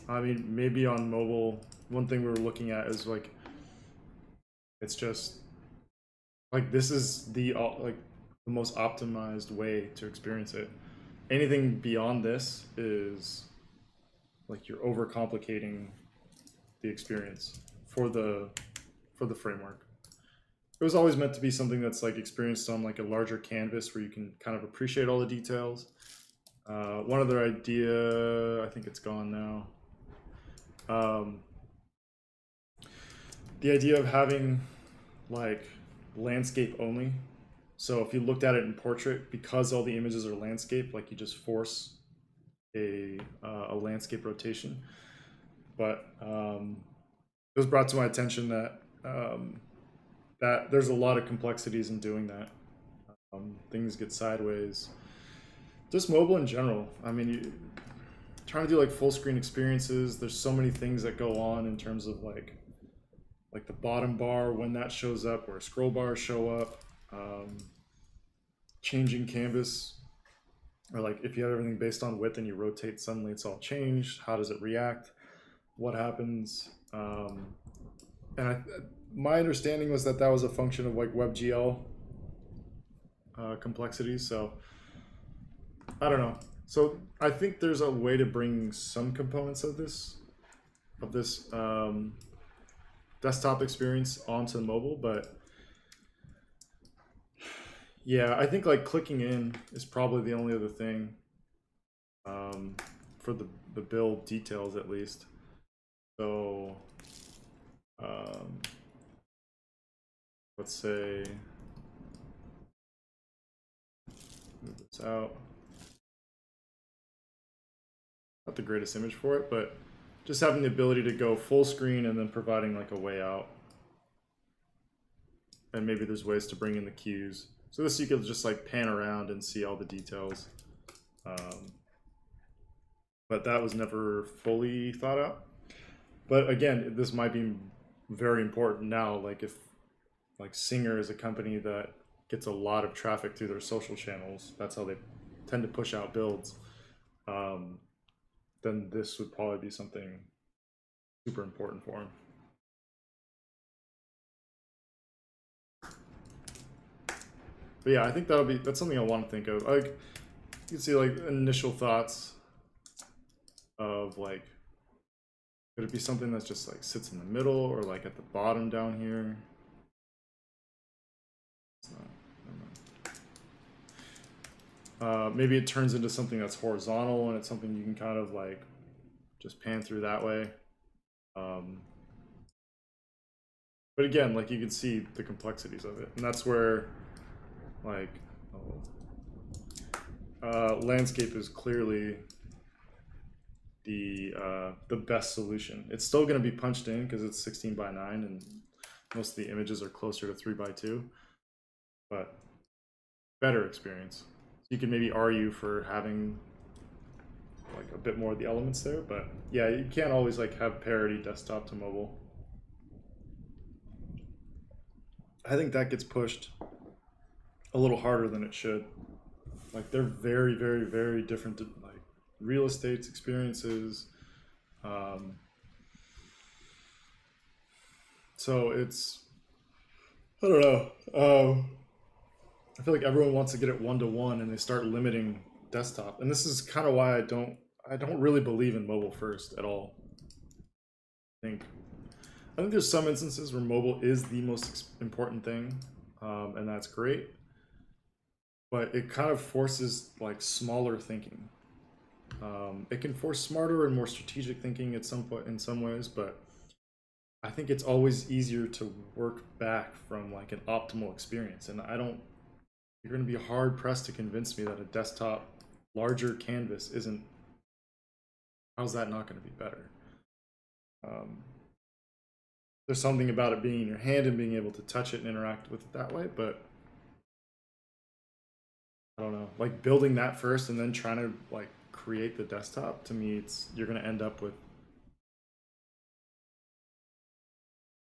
I mean, maybe on mobile, one thing we were looking at is like, it's just like this is the most optimized way to experience it. Anything beyond this is like you're overcomplicating the experience for the framework. It was always meant to be something that's like experienced on like a larger canvas where you can kind of appreciate all the details. One other idea, I think it's gone now. The idea of having like landscape only. So if you looked at it in portrait, because all the images are landscape, like you just force a landscape rotation. But it was brought to my attention that that there's a lot of complexities in doing that. Things get sideways. Just mobile in general. I mean, trying to do like full screen experiences. There's so many things that go on in terms of like the bottom bar when that shows up, where scroll bars show up, changing canvas, or like if you have everything based on width and you rotate, suddenly it's all changed. How does it react? What happens? And my understanding was that that was a function of like WebGL complexities. So I don't know. So I think there's a way to bring some components of this desktop experience onto mobile, but yeah, I think like clicking in is probably the only other thing for the build details at least. So let's say move this out. Not the greatest image for it, but just having the ability to go full screen and then providing like a way out. And maybe there's ways to bring in the cues. So this you could just like pan around and see all the details. But that was never fully thought out. But again, this might be very important now. Like if like Singer is a company that gets a lot of traffic through their social channels, that's how they tend to push out builds. Then this would probably be something super important for them. But yeah, I think that's something I want to think of. Like you can see like initial thoughts of like, could it be something that's just like sits in the middle or like at the bottom down here? It's not, maybe it turns into something that's horizontal and it's something you can kind of like just pan through that way. But again, like you can see the complexities of it, and that's where like landscape is clearly the best solution. It's still going to be punched in because it's 16 by 9 and most of the images are closer to 3 by 2, but better experience. You can maybe argue for having like a bit more of the elements there, but yeah, you can't always like have parity desktop to mobile. I think that gets pushed a little harder than it should. Like they're very, very, very different, like real estate experiences. So it's, I don't know. I feel like everyone wants to get it one-to-one and they start limiting desktop. And this is kind of why I don't really believe in mobile first at all. I think there's some instances where mobile is the most important thing, and that's great. But it kind of forces like smaller thinking. It can force smarter and more strategic thinking at some point in some ways, but I think it's always easier to work back from like an optimal experience. And you're going to be hard pressed to convince me that a desktop larger canvas isn't, how's that not going to be better? There's something about it being in your hand and being able to touch it and interact with it that way, but I don't know, like building that first and then trying to like create the desktop, to me you're going to end up with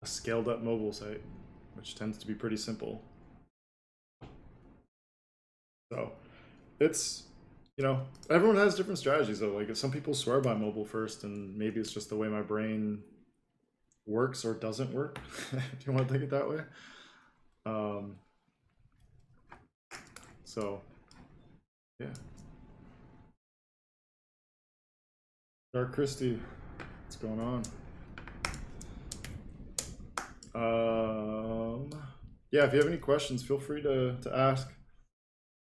a scaled up mobile site, which tends to be pretty simple. So it's, everyone has different strategies though. Like some people swear by mobile first, and maybe it's just the way my brain works or doesn't work. Do you want to think it that way? So yeah. Dark Christie, what's going on? Yeah, if you have any questions, feel free to ask.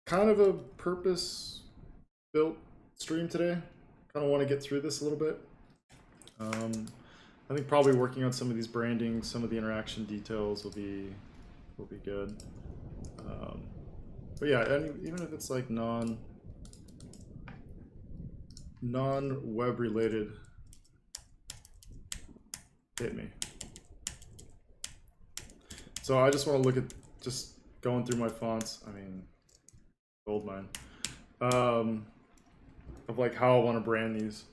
Kind of a purpose built stream today. Kind of want to get through this a little bit. I think probably working on some of these branding, some of the interaction details will be good. But yeah, even if it's like non-web related, hit me. So I just want to look at just going through my fonts. I mean, goldmine. Of like how I want to brand these.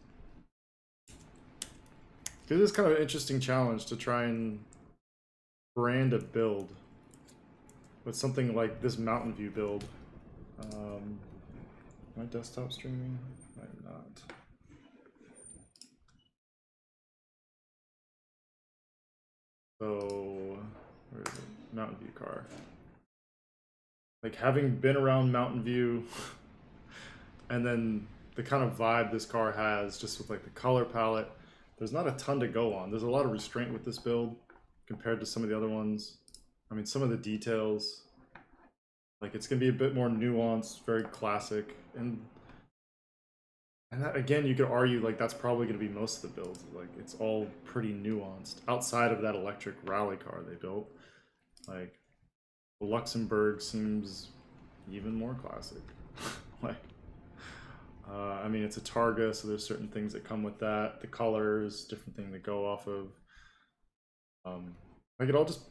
It is kind of an interesting challenge to try and brand a build with something like this Mountain View build. My desktop streaming? I'm not. So, where is it? Mountain View car. Like having been around Mountain View and then the kind of vibe this car has just with like the color palette, there's not a ton to go on. There's a lot of restraint with this build compared to some of the other ones. I mean, some of the details, like it's gonna be a bit more nuanced, very classic, and that, again, you could argue like that's probably gonna be most of the builds. Like it's all pretty nuanced outside of that electric rally car they built. Like the Luxembourg seems even more classic. Like, I mean, it's a Targa, so there's certain things that come with that. The colors, different thing to go off of. Like it all just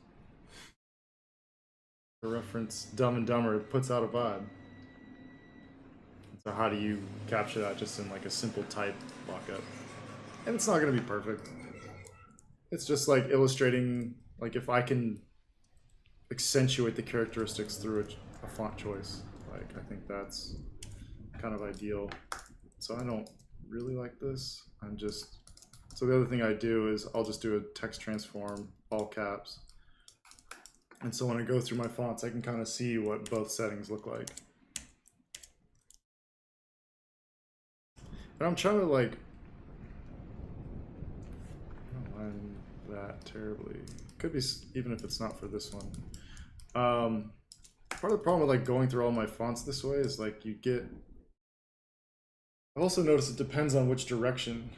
to reference Dumb and Dumber, it puts out a vibe. So how do you capture that just in like a simple type lockup? And it's not going to be perfect. It's just like illustrating, like if I can accentuate the characteristics through a font choice, like I think that's kind of ideal. So I don't really like this. So the other thing I do is I'll just do a text transform, all caps. And so when I go through my fonts, I can kind of see what both settings look like. And I'm trying to like, I don't mind that terribly. Could be, even if it's not for this one. Part of the problem with like going through all my fonts this way is like you get, I've also noticed it depends on which direction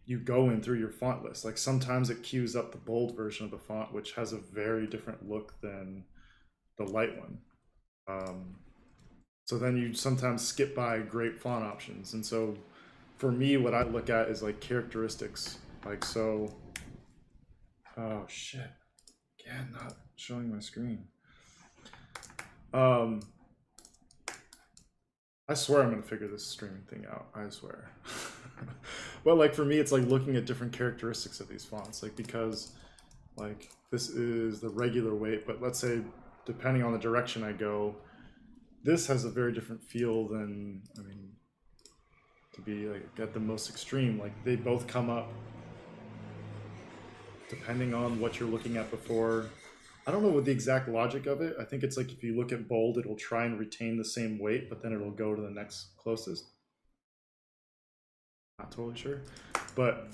you go in through your font list. Like sometimes it queues up the bold version of the font, which has a very different look than the light one. So then you sometimes skip by great font options. And so for me, what I look at is like characteristics. Like so, oh shit, again, not showing my screen. I swear I'm gonna figure this streaming thing out, I swear. Well, like for me, it's like looking at different characteristics of these fonts, like because like this is the regular weight, but let's say depending on the direction I go, this has a very different feel than, I mean, to be like at the most extreme, like they both come up depending on what you're looking at before. I don't know what the exact logic of it. I think it's like if you look at bold, it'll try and retain the same weight, but then it'll go to the next closest. Not totally sure. But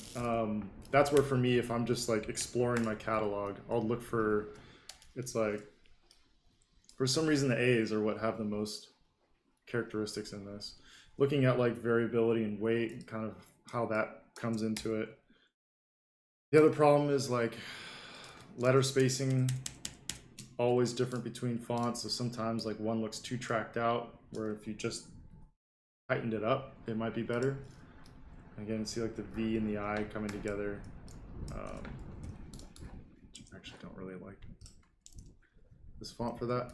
that's where for me, if I'm just like exploring my catalog, I'll look for, it's like, for some reason the A's are what have the most characteristics in this. Looking at like variability and weight and kind of how that comes into it. The other problem is like letter spacing, always different between fonts. So sometimes like one looks too tracked out, where if you just tightened it up, it might be better. Again, see like the V and the I coming together. I actually don't really like this font for that.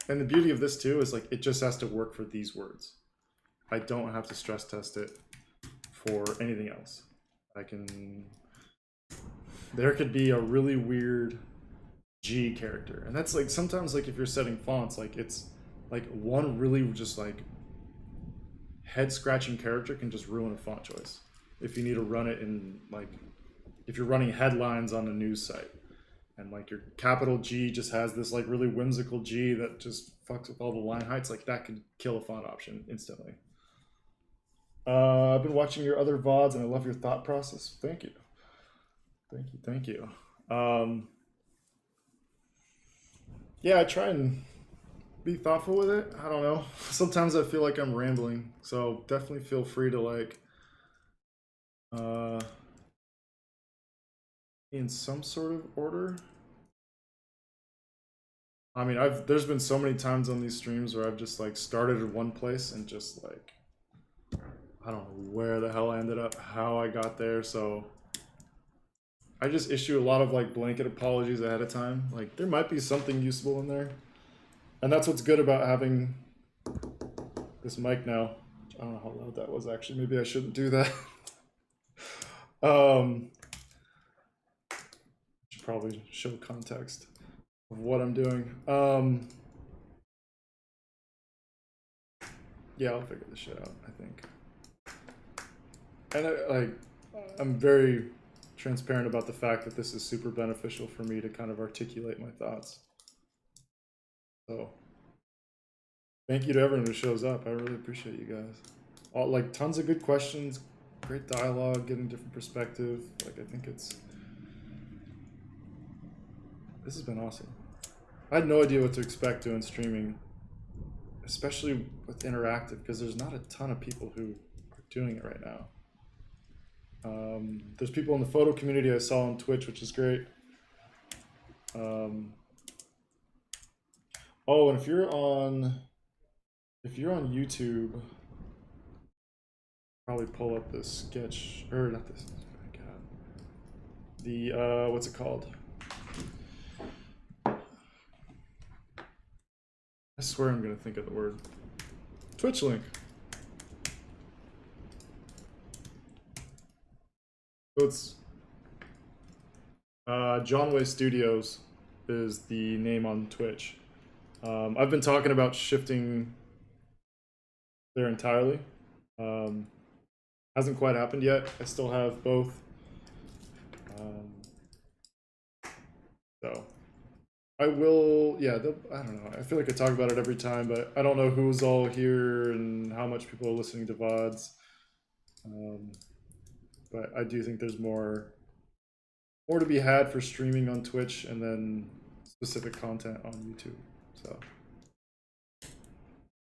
And the beauty of this too is like it just has to work for these words. I don't have to stress test it for anything else. I can, there could be a really weird G character, and that's like sometimes like if you're setting fonts, like it's like one really just like head scratching character can just ruin a font choice if you need to run it in, like if you're running headlines on a news site and like your capital G just has this like really whimsical G that just fucks with all the line heights, like that could kill a font option instantly. I've been watching your other VODs and I love your thought process. Thank you. Thank you. Thank you. Yeah, I try and be thoughtful with it. I don't know. Sometimes I feel like I'm rambling, so definitely feel free to like in some sort of order. I mean, there's been so many times on these streams where I've just like started in one place and just like I don't know where the hell I ended up, how I got there. So I just issue a lot of like blanket apologies ahead of time. Like there might be something usable in there, and that's what's good about having this mic now. I don't know how loud that was actually. Maybe I shouldn't do that. Should probably show context of what I'm doing. Yeah, I'll figure this shit out, I think. And I'm very transparent about the fact that this is super beneficial for me to kind of articulate my thoughts. So thank you to everyone who shows up. I really appreciate you guys. All, like tons of good questions, great dialogue, getting different perspective. Like I think this has been awesome. I had no idea what to expect doing streaming, especially with interactive, because there's not a ton of people who are doing it right now. There's people in the photo community I saw on Twitch, which is great. Oh, and if you're on YouTube, probably pull up this sketch, or not this. Oh my God. The what's it called? I swear I'm gonna think of the word. Twitch link. So it's JW.S Studios is the name on Twitch. I've been talking about shifting there entirely. Hasn't quite happened yet. I still have both. So I will, yeah, I don't know. I feel like I talk about it every time, but I don't know who's all here and how much people are listening to VODs. But I do think there's more to be had for streaming on Twitch and then specific content on YouTube. So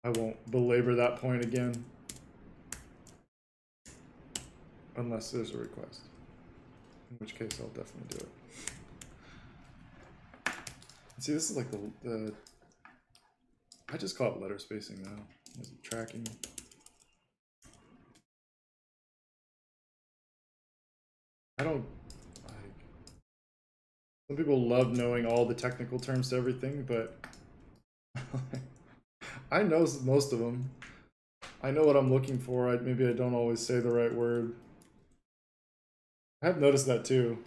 I won't belabor that point again unless there's a request, in which case I'll definitely do it. See, this is like the I just call it letter spacing now. Is it tracking? I don't like. Some people love knowing all the technical terms to everything, but I know most of them. I know what I'm looking for. Maybe I don't always say the right word. I have noticed that too.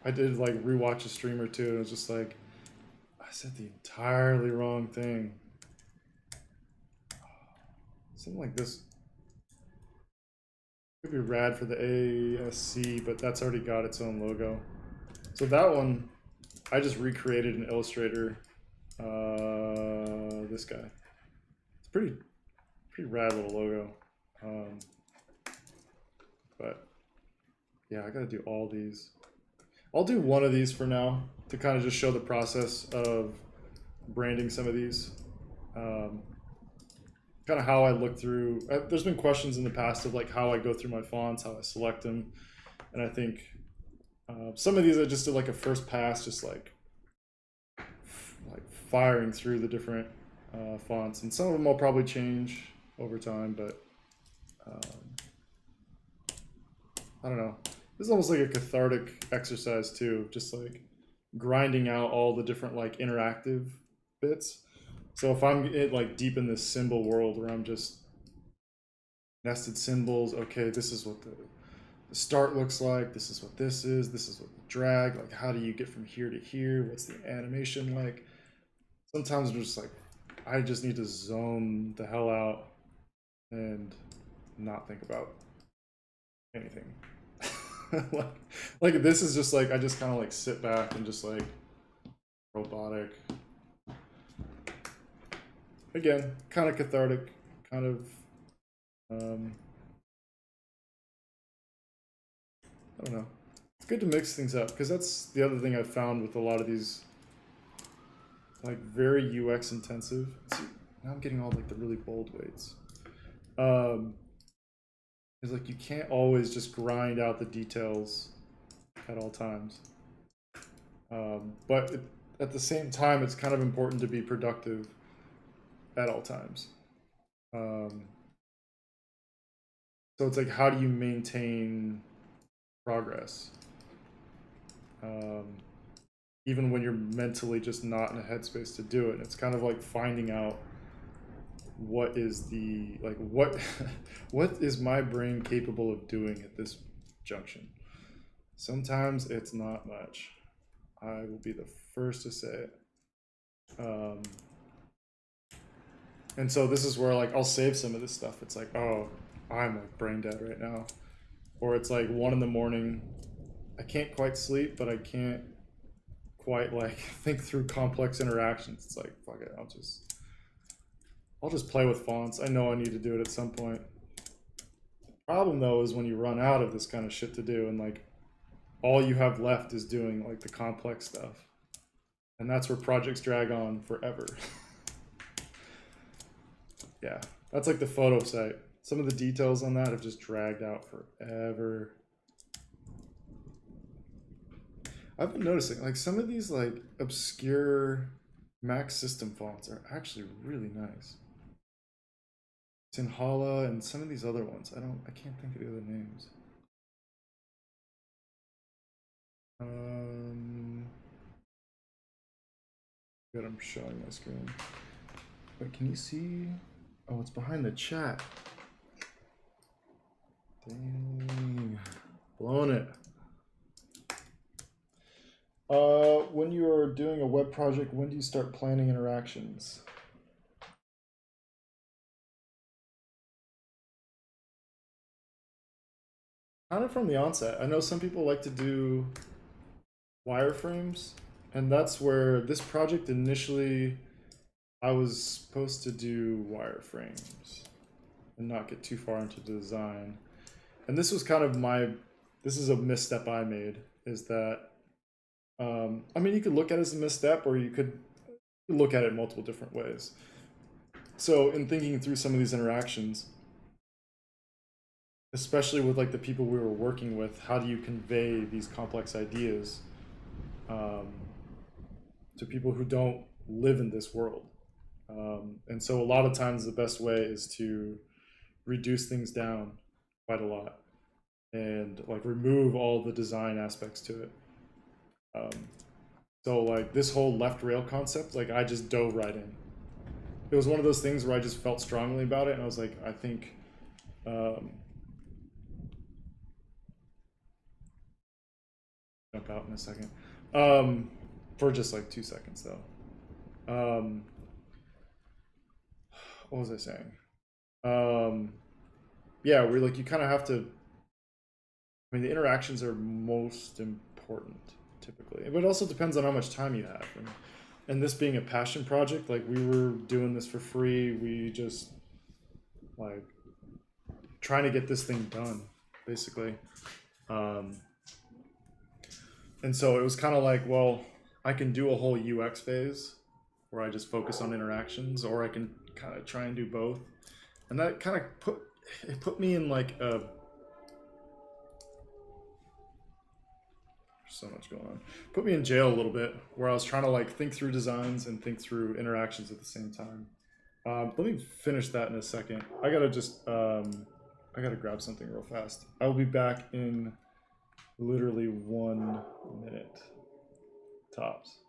I did like rewatch a stream or two, and it was just like I said the entirely wrong thing. Something like this could be rad for the ASC, but that's already got its own logo. So that one, I just recreated in Illustrator. This guy. It's pretty rad little logo. But yeah, I gotta do all these. I'll do one of these for now to kind of just show the process of branding some of these. Kind of how I look through. There's been questions in the past of like how I go through my fonts, how I select them, and I think some of these I just did like a first pass, just like firing through the different fonts, and some of them I'll probably change over time, but I don't know. This is almost like a cathartic exercise too, just like grinding out all the different like interactive bits. So if I'm like deep in this symbol world where I'm just nested symbols, okay, this is what the start looks like, this is what this is what the drag, like how do you get from here to here, what's the animation like? Sometimes I'm just like, I just need to zone the hell out and not think about anything. like this is just like I just kind of like sit back and just like robotic. Again, kind of cathartic, kind of I don't know. It's good to mix things up because that's the other thing I've found with a lot of these like very UX intensive. See, now I'm getting all like the really bold weights. It's like you can't always just grind out the details at all times. But at the same time, it's kind of important to be productive at all times. So it's like, how do you maintain progress? even when you're mentally just not in a headspace to do it. It's kind of like finding out what is the like what what is my brain capable of doing at this junction. Sometimes it's not much. I will be the first to say it. And so this is where like I'll save some of this stuff. It's like, oh, I'm like brain dead right now, or it's like 1 a.m. I can't quite sleep, but I can't quite like think through complex interactions. It's like, fuck it, I'll just play with fonts. I know I need to do it at some point. Problem though is when you run out of this kind of shit to do, and like all you have left is doing like the complex stuff, and that's where projects drag on forever. Yeah, that's like the photo site. Some of the details on that have just dragged out forever. I've been noticing like some of these like obscure Mac system fonts are actually really nice. Sinhala and some of these other ones. I can't think of the other names. Good, I'm showing my screen. Wait, can you see? Oh, it's behind the chat. Dang. Blown it. When you're doing a web project, when do you start planning interactions? Kind of from the onset. I know some people like to do wireframes, and that's where this project initially I was supposed to do wireframes and not get too far into design. And this was kind of this is a misstep I made, is that I mean, you could look at it as a misstep, or you could look at it multiple different ways. So in thinking through some of these interactions, especially with like the people we were working with, how do you convey these complex ideas to people who don't live in this world? And so a lot of times the best way is to reduce things down quite a lot and like remove all the design aspects to it. So like this whole left rail concept, like I just dove right in. It was one of those things where I just felt strongly about it, and I was like, I think jump out in a second. For just like 2 seconds though. What was I saying? Yeah, we're like, you kind of have to. I mean, the interactions are most important typically, but it also depends on how much time you have. And this being a passion project, like we were doing this for free. We just like trying to get this thing done, basically. And so it was kind of like, well, I can do a whole UX phase where I just focus on interactions, or I can kind of try and do both. And that kind of put me in like a. So much going on. Put me in jail a little bit, where I was trying to like think through designs and think through interactions at the same time. Let me finish that in a second. I gotta just I gotta grab something real fast. I will be back in literally 1 minute tops.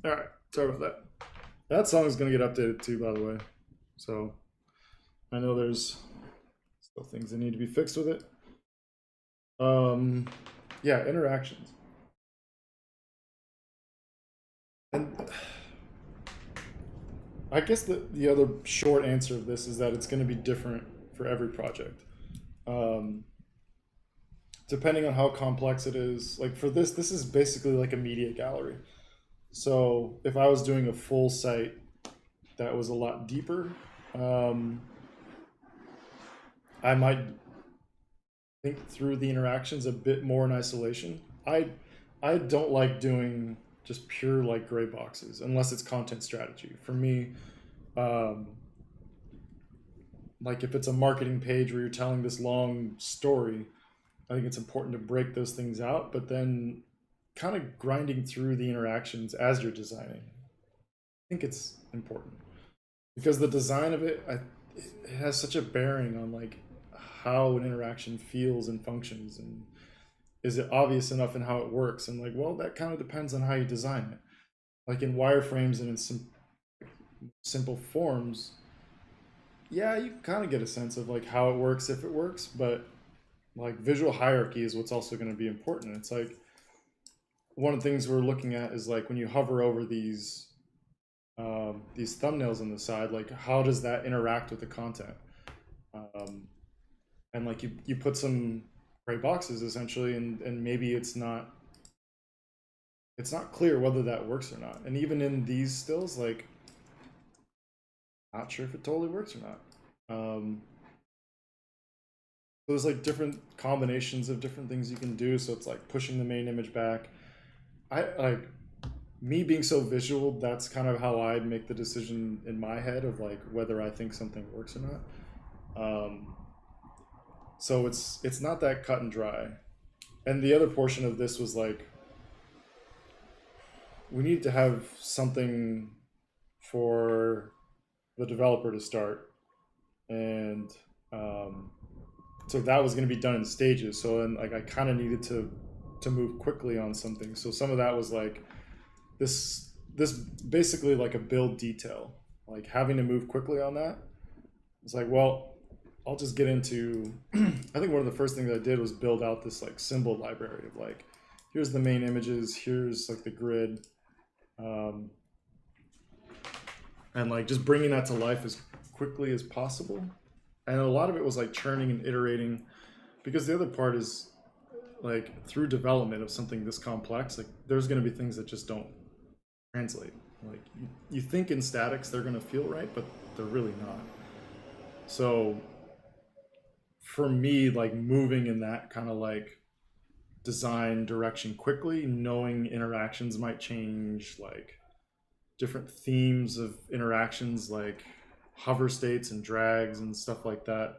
All right, sorry about that. That song is gonna get updated too, by the way. So I know there's still things that need to be fixed with it. Yeah, interactions. And I guess the other short answer of this is that it's going to be different for every project. Um, Depending on how complex it is. Like for this is basically like a media gallery. So if I was doing a full site, that was a lot deeper. I might think through the interactions a bit more in isolation. I don't like doing just pure like gray boxes unless it's content strategy. For me, um, like if it's a marketing page where you're telling this long story, I think it's important to break those things out, but then kind of grinding through the interactions as you're designing. I think it's important because the design of it has such a bearing on like how an interaction feels and functions, and is it obvious enough in how it works, and like, well, that kind of depends on how you design it. Like in wireframes and in some simple forms, yeah, you kind of get a sense of like how it works if it works, but like visual hierarchy is what's also going to be important. It's like one of the things we're looking at is like when you hover over these thumbnails on the side, like how does that interact with the content? And like you put some gray boxes essentially, and maybe it's not clear whether that works or not. And even in these stills, like not sure if it totally works or not. So there's like different combinations of different things you can do. So it's like pushing the main image back. I like me being so visual, that's kind of how I make the decision in my head of like whether I think something works or not. So it's not that cut and dry. And the other portion of this was like we need to have something for the developer to start, and so that was going to be done in stages. So then like I kind of needed to move quickly on something. So some of that was like this basically like a build detail, like having to move quickly on that. It's like, well, I'll just get into I think one of the first things I did was build out this like symbol library of like, here's the main images, here's like the grid, and like just bringing that to life as quickly as possible. And a lot of it was like churning and iterating, because the other part is like through development of something this complex, like there's going to be things that just don't translate. Like you think in statics they're going to feel right, but they're really not. So for me, like moving in that kind of like design direction quickly, knowing interactions might change, like different themes of interactions, like hover states and drags and stuff like that,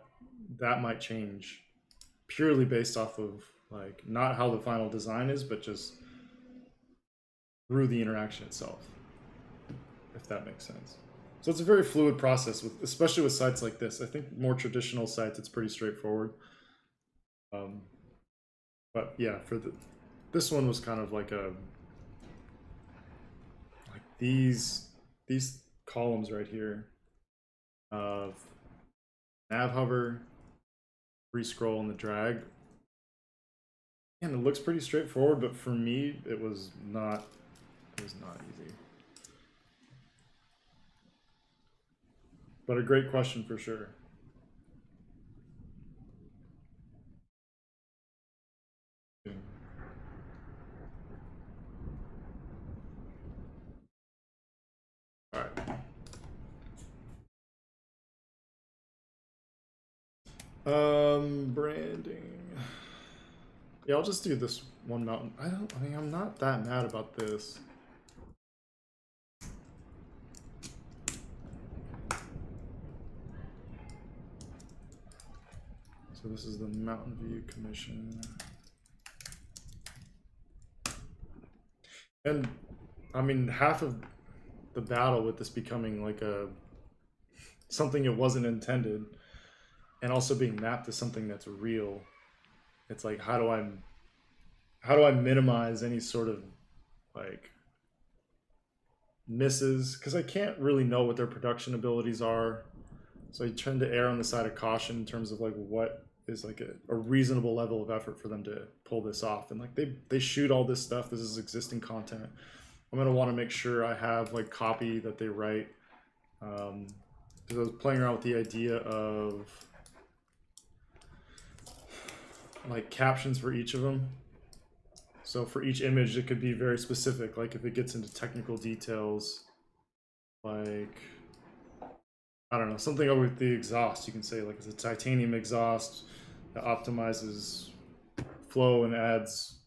that might change purely based off of like not how the final design is, but just through the interaction itself, if that makes sense. So it's a very fluid process, with especially with sites like this. I think more traditional sites, it's pretty straightforward. But yeah, for this one was kind of like a like these columns right here of nav hover, free scroll, and the drag. And it looks pretty straightforward, but for me, it was not easy. But a great question for sure. All right. Branding. Yeah, I'll just do this one mountain. I mean, I'm not that mad about this. So this is the Mountain View Commission. And I mean, half of the battle with this becoming like something it wasn't intended, and also being mapped to something that's real. It's like, how do I minimize any sort of like misses, because I can't really know what their production abilities are. So I tend to err on the side of caution in terms of like what is like a reasonable level of effort for them to pull this off. And like they shoot all this stuff. This is existing content. I'm gonna want to make sure I have like copy that they write. Because I was playing around with the idea of like captions for each of them. So for each image, it could be very specific. Like if it gets into technical details, like I don't know, something over with the exhaust. You can say like it's a titanium exhaust that optimizes flow and adds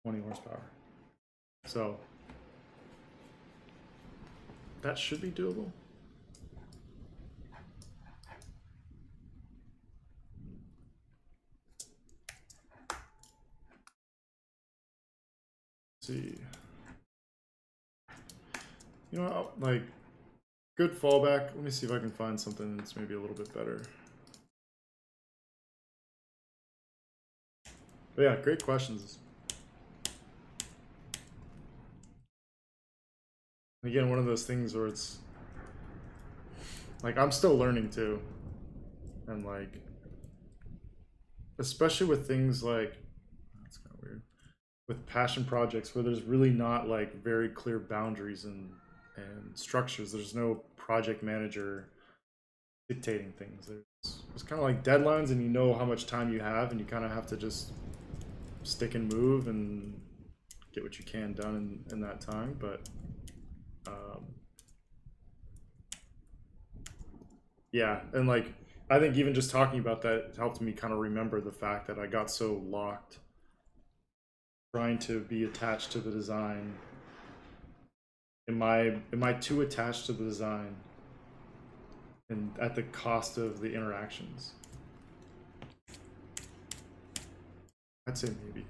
20 horsepower. So that should be doable. Let's see. You know, like, good fallback. Let me see if I can find something that's maybe a little bit better. But yeah, great questions. Again, one of those things where it's like I'm still learning too. And like, especially with things like, that's kind of weird, with passion projects where there's really not like very clear boundaries and structures. There's no project manager dictating things. There's kind of like deadlines, and you know how much time you have, and you kind of have to just stick and move and get what you can done in that time. But yeah, and like I think even just talking about that helped me kind of remember the fact that I got so locked trying to be attached to the design. Am I too attached to the design and at the cost of the interactions? I'd say maybe.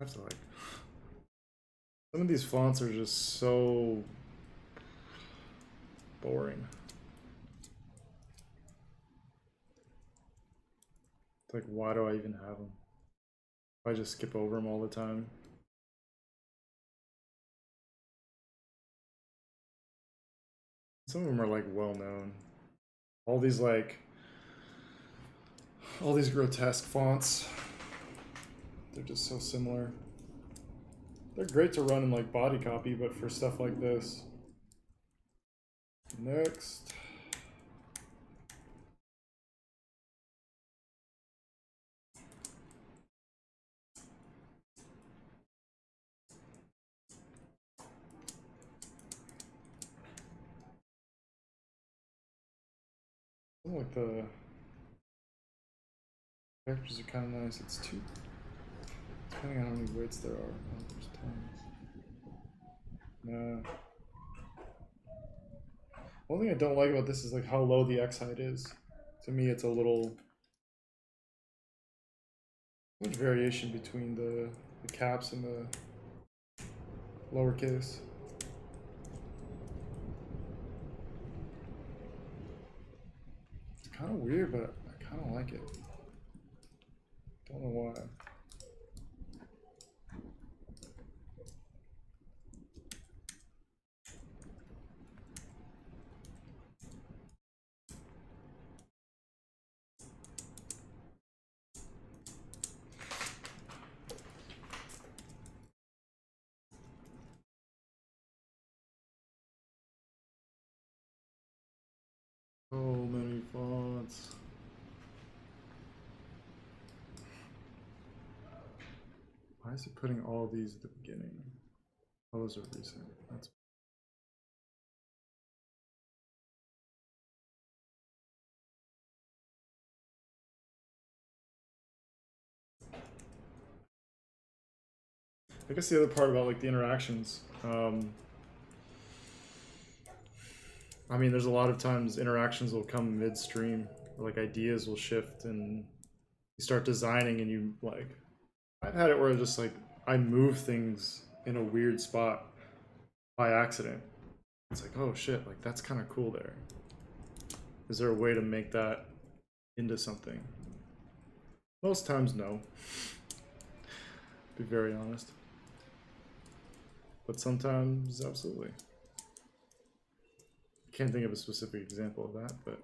I have to like, some of these fonts are just so boring. It's like, why do I even have them? I just skip over them all the time. Some of them are like well known. All these grotesque fonts. They're just so similar. They're great to run in like body copy, but for stuff like this. Next. I like the characters are kind of nice. It's too, depending on how many weights there are. Oh, there's tons. Nah. One thing I don't like about this is like how low the X height is. To me, it's a little much variation between the caps and the lowercase. It's kind of weird, but I kind of like it. Don't know why. So many fonts. Why is it putting all these at the beginning? Oh, those are recent. That's I guess the other part about like the interactions. I mean, there's a lot of times interactions will come midstream, like ideas will shift, and you start designing, and you like. I've had it where just like I move things in a weird spot by accident. It's like, oh shit, like that's kind of cool there. Is there a way to make that into something? Most times, no. Be very honest. But sometimes, absolutely. Can't think of a specific example of that, but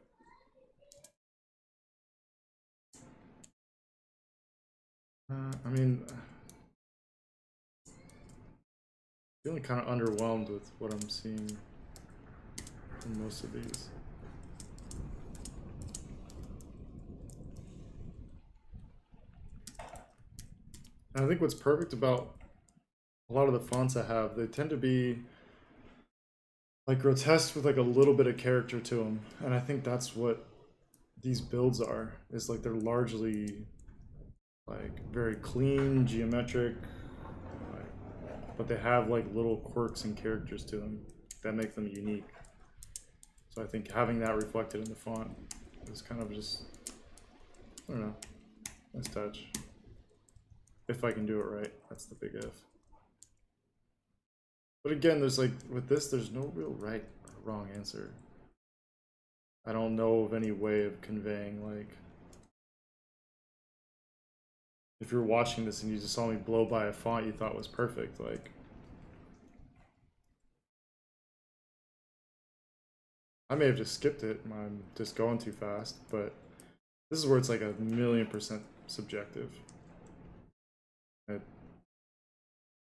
I mean, Feeling kind of underwhelmed with what I'm seeing in most of these. And I think what's perfect about a lot of the fonts I have, they tend to be like grotesque with like a little bit of character to them, and I think that's what these builds are. Is like they're largely like very clean, geometric, like, but they have like little quirks and characters to them that make them unique. So I think having that reflected in the font is kind of just, I don't know, nice touch. If I can do it right, that's the big if. But again, there's like, with this, there's no real right or wrong answer. I don't know of any way of conveying, like, if you're watching this and you just saw me blow by a font you thought was perfect, like, I may have just skipped it and I'm just going too fast, but this is where it's like 1,000,000% subjective.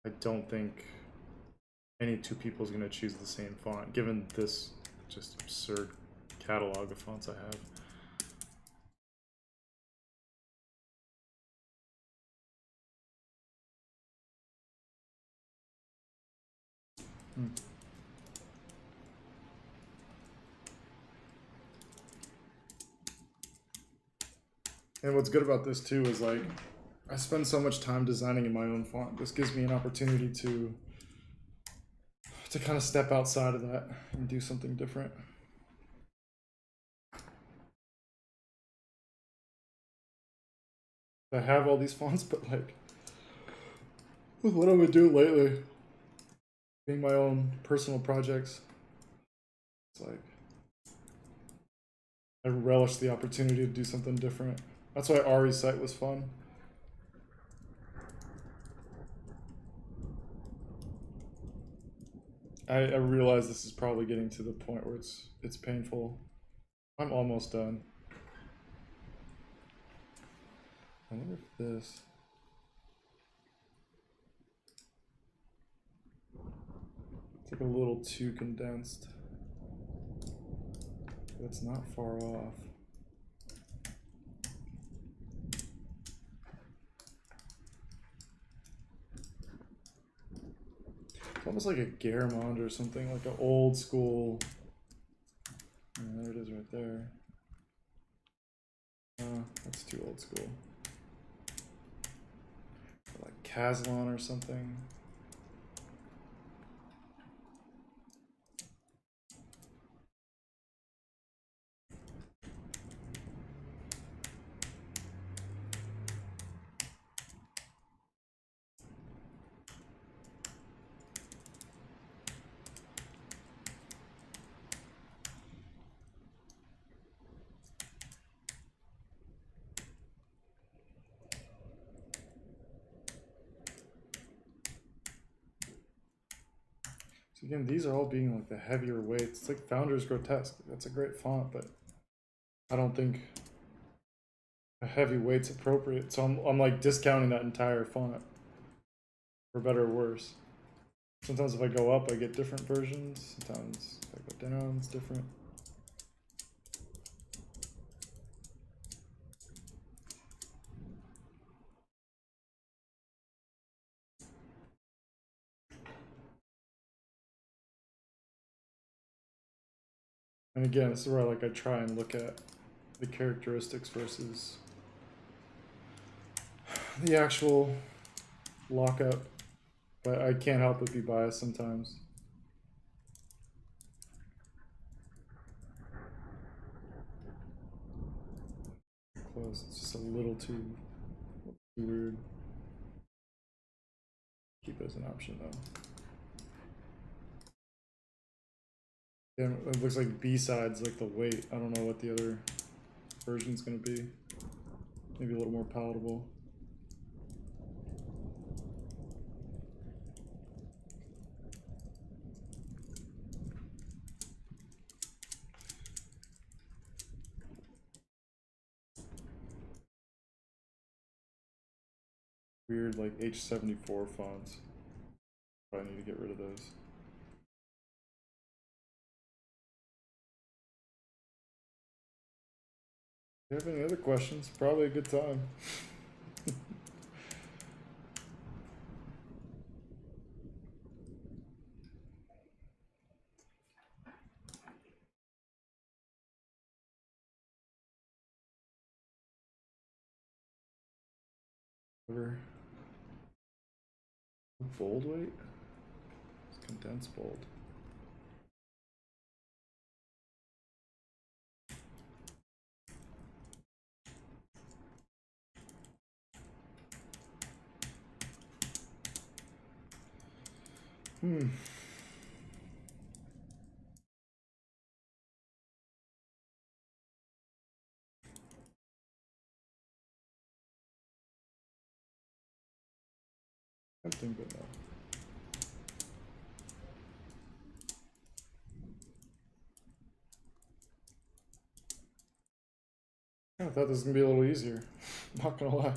I don't think any two people is going to choose the same font, given this just absurd catalog of fonts I have. And what's good about this too is like, I spend so much time designing in my own font. This gives me an opportunity to kind of step outside of that and do something different. I have all these fonts, but like, with what I've been doing lately, being my own personal projects, it's like, I relish the opportunity to do something different. That's why Ari's site was fun. I realize this is probably getting to the point where it's painful. I'm almost done. I wonder if this... It's like a little too condensed. But it's not far off. It's almost like a Garamond or something, like an old school. And there it is right there. That's too old school. Like Caslon or something. So again, these are all being like the heavier weights. It's like Founders Grotesque. That's a great font, but I don't think a heavy weight's appropriate. So I'm like discounting that entire font, for better or worse. Sometimes if I go up, I get different versions. Sometimes if I go down, it's different. And again, this is where I try and look at the characteristics versus the actual lockup, but I can't help but be biased sometimes. Close, it's just a little too weird. Keep it as an option though. Yeah, it looks like B-sides, like the weight. I don't know what the other version's gonna be. Maybe a little more palatable. Weird like H74 fonts. I need to get rid of those. If you have any other questions, probably a good time. Bold weight? It's condensed bold. Tempting, but no. I thought this was gonna be a little easier. Not gonna lie.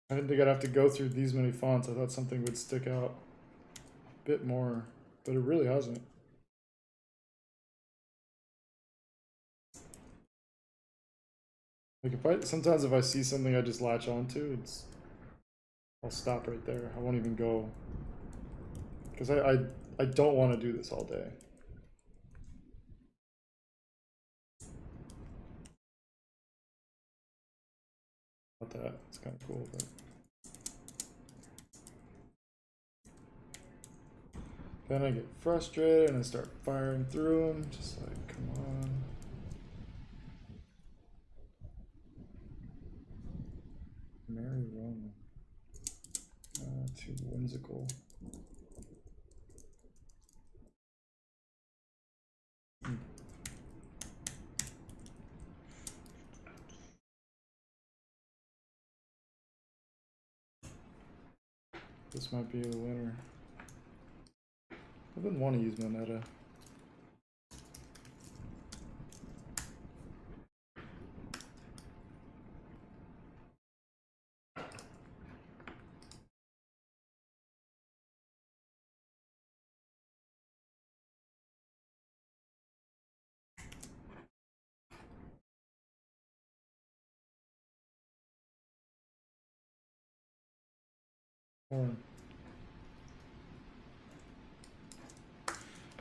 I didn't think I'd have to go through these many fonts. I thought something would stick out a bit more, but it really hasn't. Like sometimes if I see something I just latch onto, I'll stop right there. I won't even go, because I don't want to do this all day. Not that it's kind of cool, but then I get frustrated and I start firing through them, just like, come on. Mary Roman. Too whimsical. This might be the winner. I didn't want to use Moneta.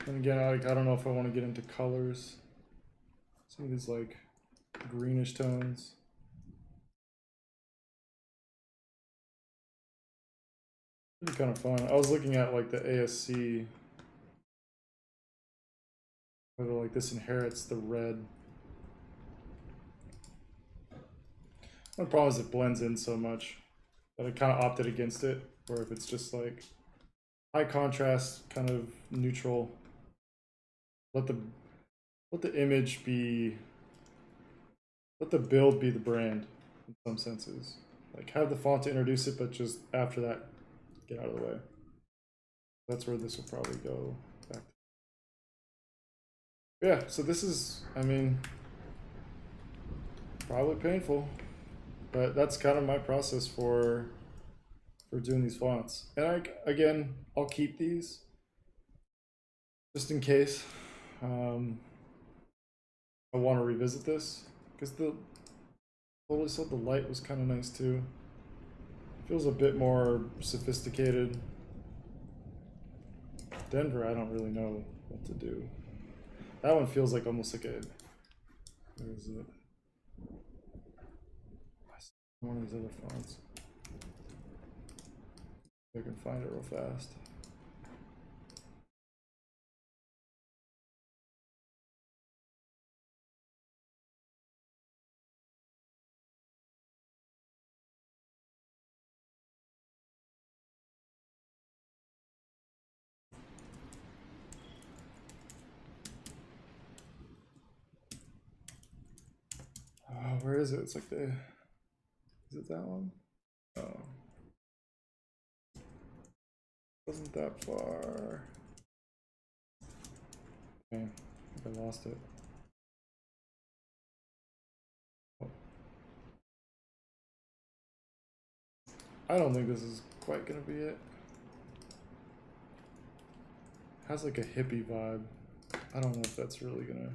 And again, I don't know if I want to get into colors. Some of these like greenish tones. It'd be kind of fun. I was looking at like the ASC, whether like this inherits the red. The problem is it blends in so much that I kind of opted against it. Or if it's just like high contrast, kind of neutral, let the image be, let the build be the brand in some senses. Like have the font to introduce it, but just after that, get out of the way. That's where this will probably go back to. Yeah, so this is, I mean, probably painful, but that's kind of my process for doing these fonts. And again, I'll keep these just in case I want to revisit this, because the totally said the light was kind of nice too. Feels a bit more sophisticated. Denver, I don't really know what to do. That one feels like almost like a, where is it? One of these other fonts. If I can find it real fast. Where is it? It's like the, is it that one? Oh. Wasn't that far. Okay, I think I lost it. Oh. I don't think this is quite gonna be it. has like a hippie vibe. I don't know if that's really gonna.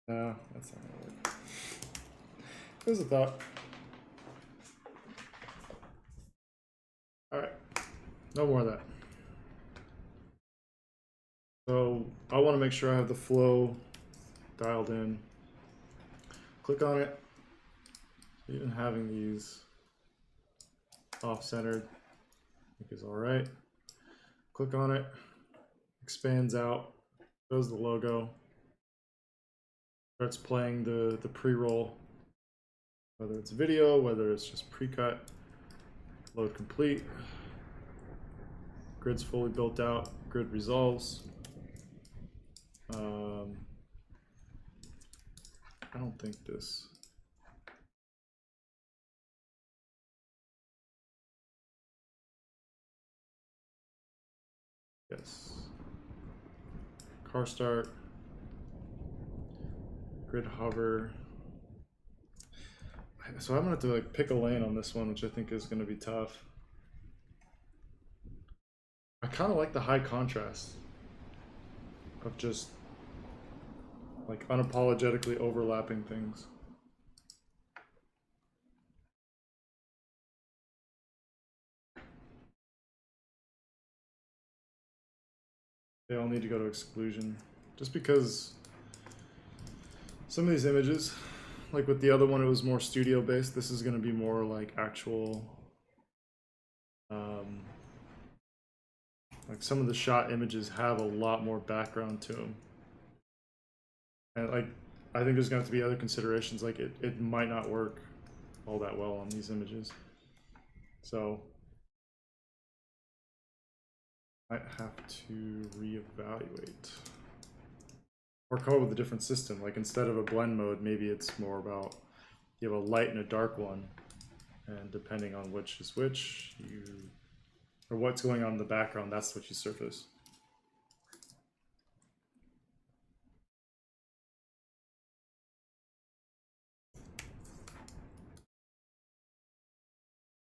No, that's not gonna work. Here's a thought. All right, no more of that. So I want to make sure I have the flow dialed in. Click on it. Even having these off-centered, I think is all right. Click on it, expands out, shows the logo, starts playing the pre-roll, whether it's video, whether it's just pre-cut, load complete, grid's fully built out, grid resolves. I don't think this. Yes. Car start, grid hover. So I'm gonna have to like pick a lane on this one, which I think is gonna be tough. I kind of like the high contrast of just like unapologetically overlapping things. They all need to go to exclusion, just because some of these images, like with the other one, it was more studio based. This is going to be more like actual, like some of the shot images have a lot more background to them. And like, I think there's going to have to be other considerations. Like it might not work all that well on these images. So I have to reevaluate. Or come up with a different system. Like instead of a blend mode, maybe it's more about you have a light and a dark one. And depending on which is which, or what's going on in the background, that's what you surface.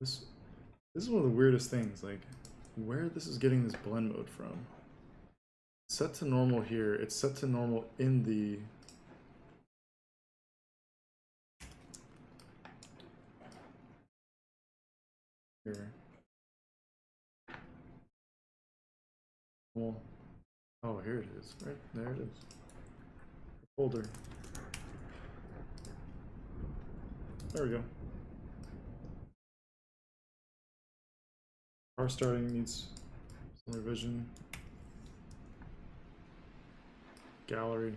This is one of the weirdest things, like where this is getting this blend mode from. Set to normal here, it's set to normal in the here. Well, oh, here it is, right there it is. Folder. There we go. Car starting needs some revision. Gallery.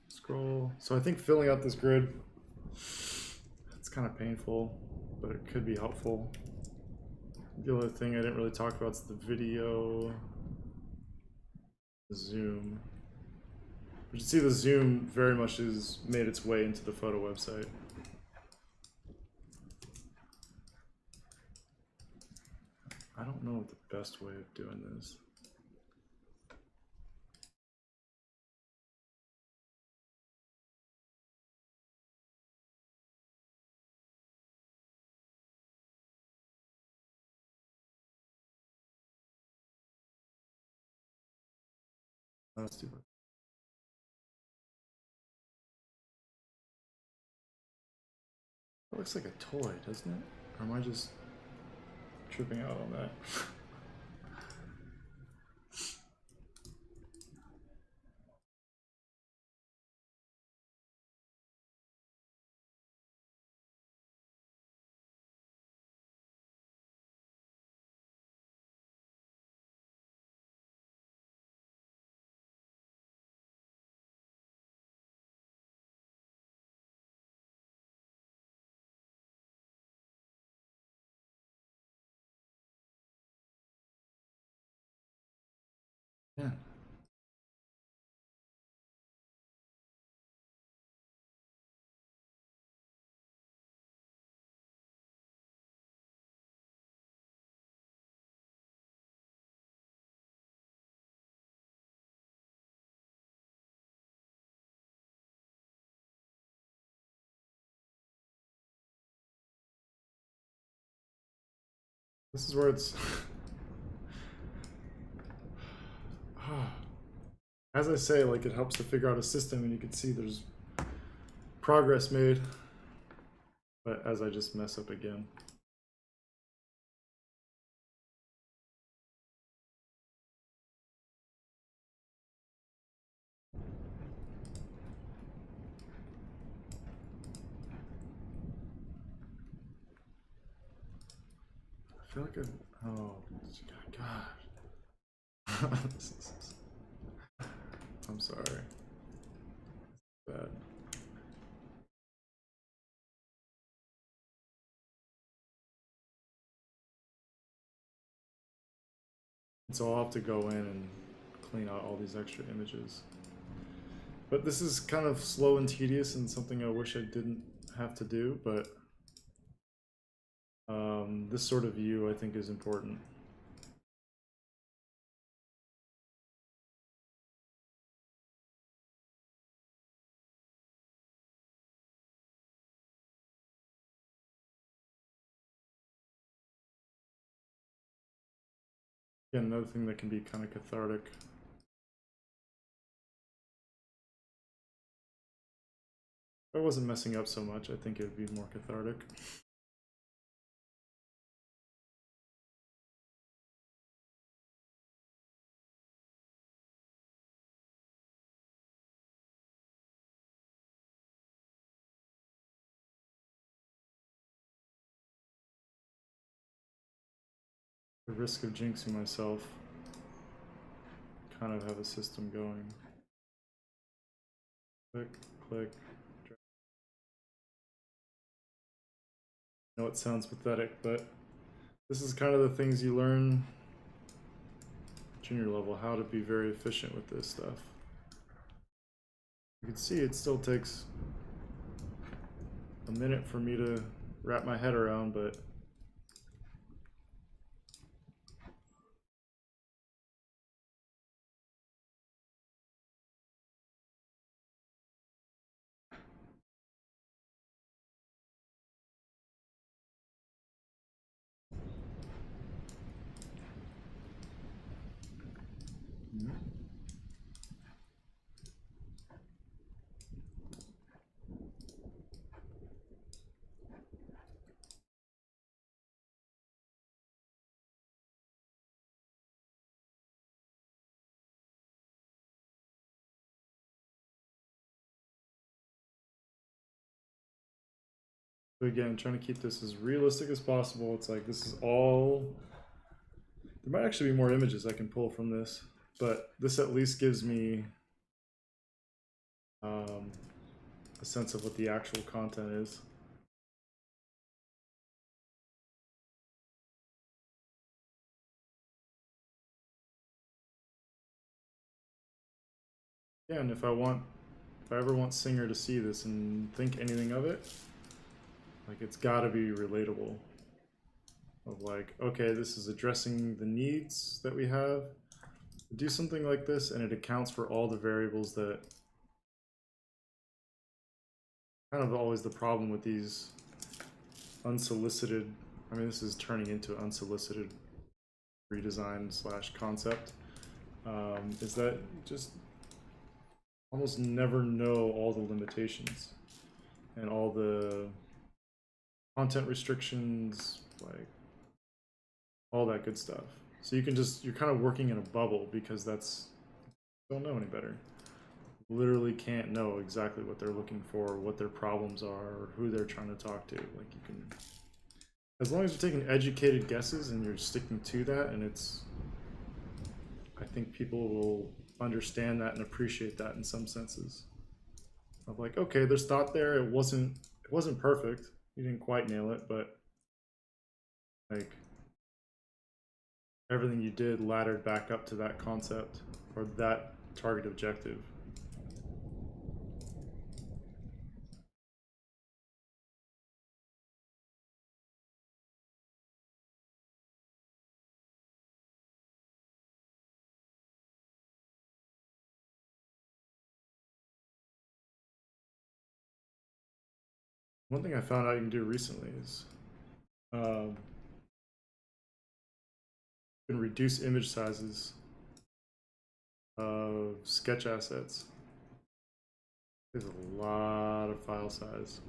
Scroll. So I think filling out this grid, it's kind of painful, but it could be helpful. The other thing I didn't really talk about is the video zoom. You can see the zoom very much has made its way into the photo website. I don't know the best way of doing this. Let's do it. It looks like a toy, doesn't it? Or am I just tripping out on that? Yeah. This is where it's as I say, like, it helps to figure out a system, and you can see there's progress made. But as I just mess up again. I feel like oh God. I'm sorry. Bad. So I'll have to go in and clean out all these extra images. But this is kind of slow and tedious and something I wish I didn't have to do, but this sort of view I think is important. Again, another thing that can be kind of cathartic. If I wasn't messing up so much, I think it would be more cathartic. The risk of jinxing myself. Kind of have a system going. Click, click. I know it sounds pathetic, but this is kind of the things you learn junior level, how to be very efficient with this stuff. You can see it still takes a minute for me to wrap my head around, but but again, trying to keep this as realistic as possible. It's like this is all. There might actually be more images I can pull from this, but this at least gives me a sense of what the actual content is. Yeah, and if I ever want Singer to see this and think anything of it, like it's got to be relatable. Of like, okay, this is addressing the needs that we have. Do something like this, and it accounts for all the variables that kind of always the problem with these unsolicited. I mean, this is turning into unsolicited redesign slash concept. Is that just almost never know all the limitations and all the content restrictions, like all that good stuff. So you can just, you're kind of working in a bubble because don't know any better. Literally can't know exactly what they're looking for, what their problems are, or who they're trying to talk to. Like you can, as long as you're taking educated guesses and you're sticking to that, and I think people will understand that and appreciate that in some senses. Of like, okay, there's thought there. It wasn't perfect. You didn't quite nail it, but like everything you did laddered back up to that concept or that target objective. One thing I found out you can do recently is can reduce image sizes of sketch assets. There's a lot of file size.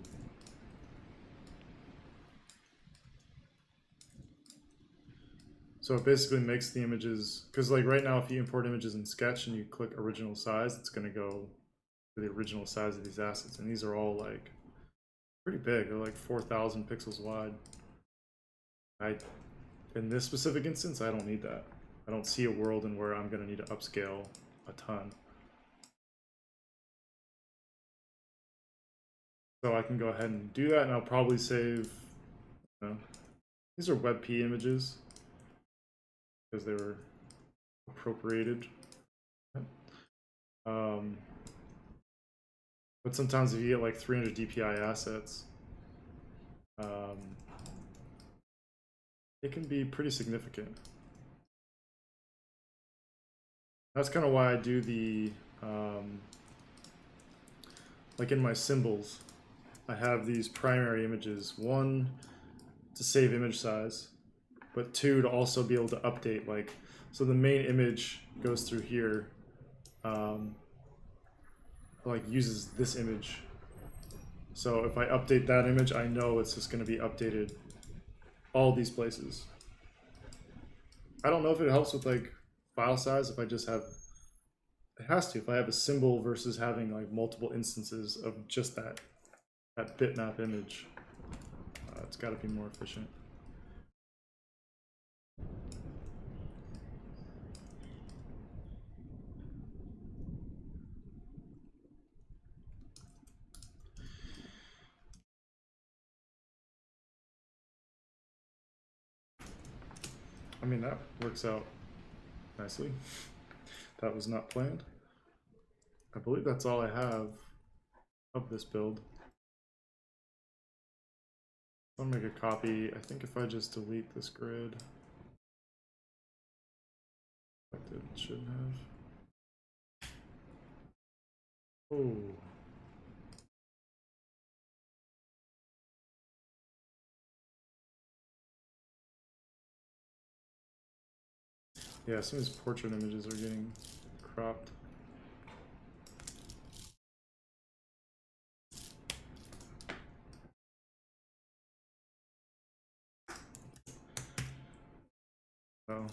So it basically makes the images, because like right now if you import images in Sketch and you click original size, it's going to go to the original size of these assets. And these are all like pretty big. They're like 4,000 pixels wide. In this specific instance, I don't need that. I don't see a world in where I'm going to need to upscale a ton. So I can go ahead and do that, and I'll probably save, these are WebP images because they were appropriated. But sometimes if you get like 300 DPI assets, it can be pretty significant. That's kind of why I do the, like in my symbols, I have these primary images. One, to save image size, but two, to also be able to update, like, so the main image goes through here, like uses this image. So if I update that image, I know it's just going to be updated all these places. I don't know if it helps with like file size if I just have, it has to, if I have a symbol versus having like multiple instances of just that bitmap image. It's got to be more efficient. I mean, that works out nicely. That was not planned. I believe that's all I have of this build. I'll make a copy. I think if I just delete this grid, I shouldn't have. Oh. Yeah, some of these portrait images are getting cropped. Oh.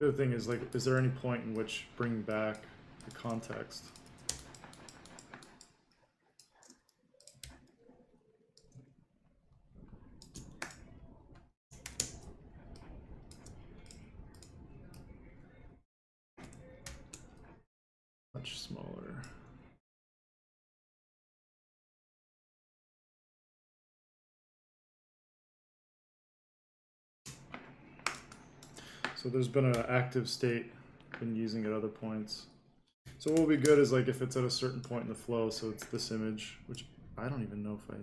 The other thing is, like, is there any point in which bringing back the context? Much smaller. So there's been an active state been using at other points. So what will be good is like if it's at a certain point in the flow, so it's this image, which I don't even know if I...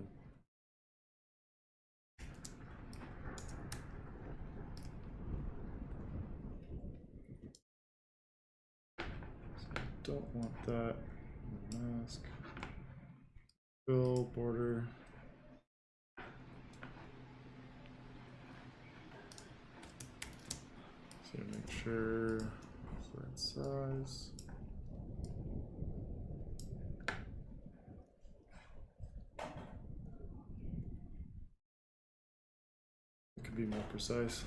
Don't want that. Mask. Fill, border. So make sure it's the right size. It could be more precise.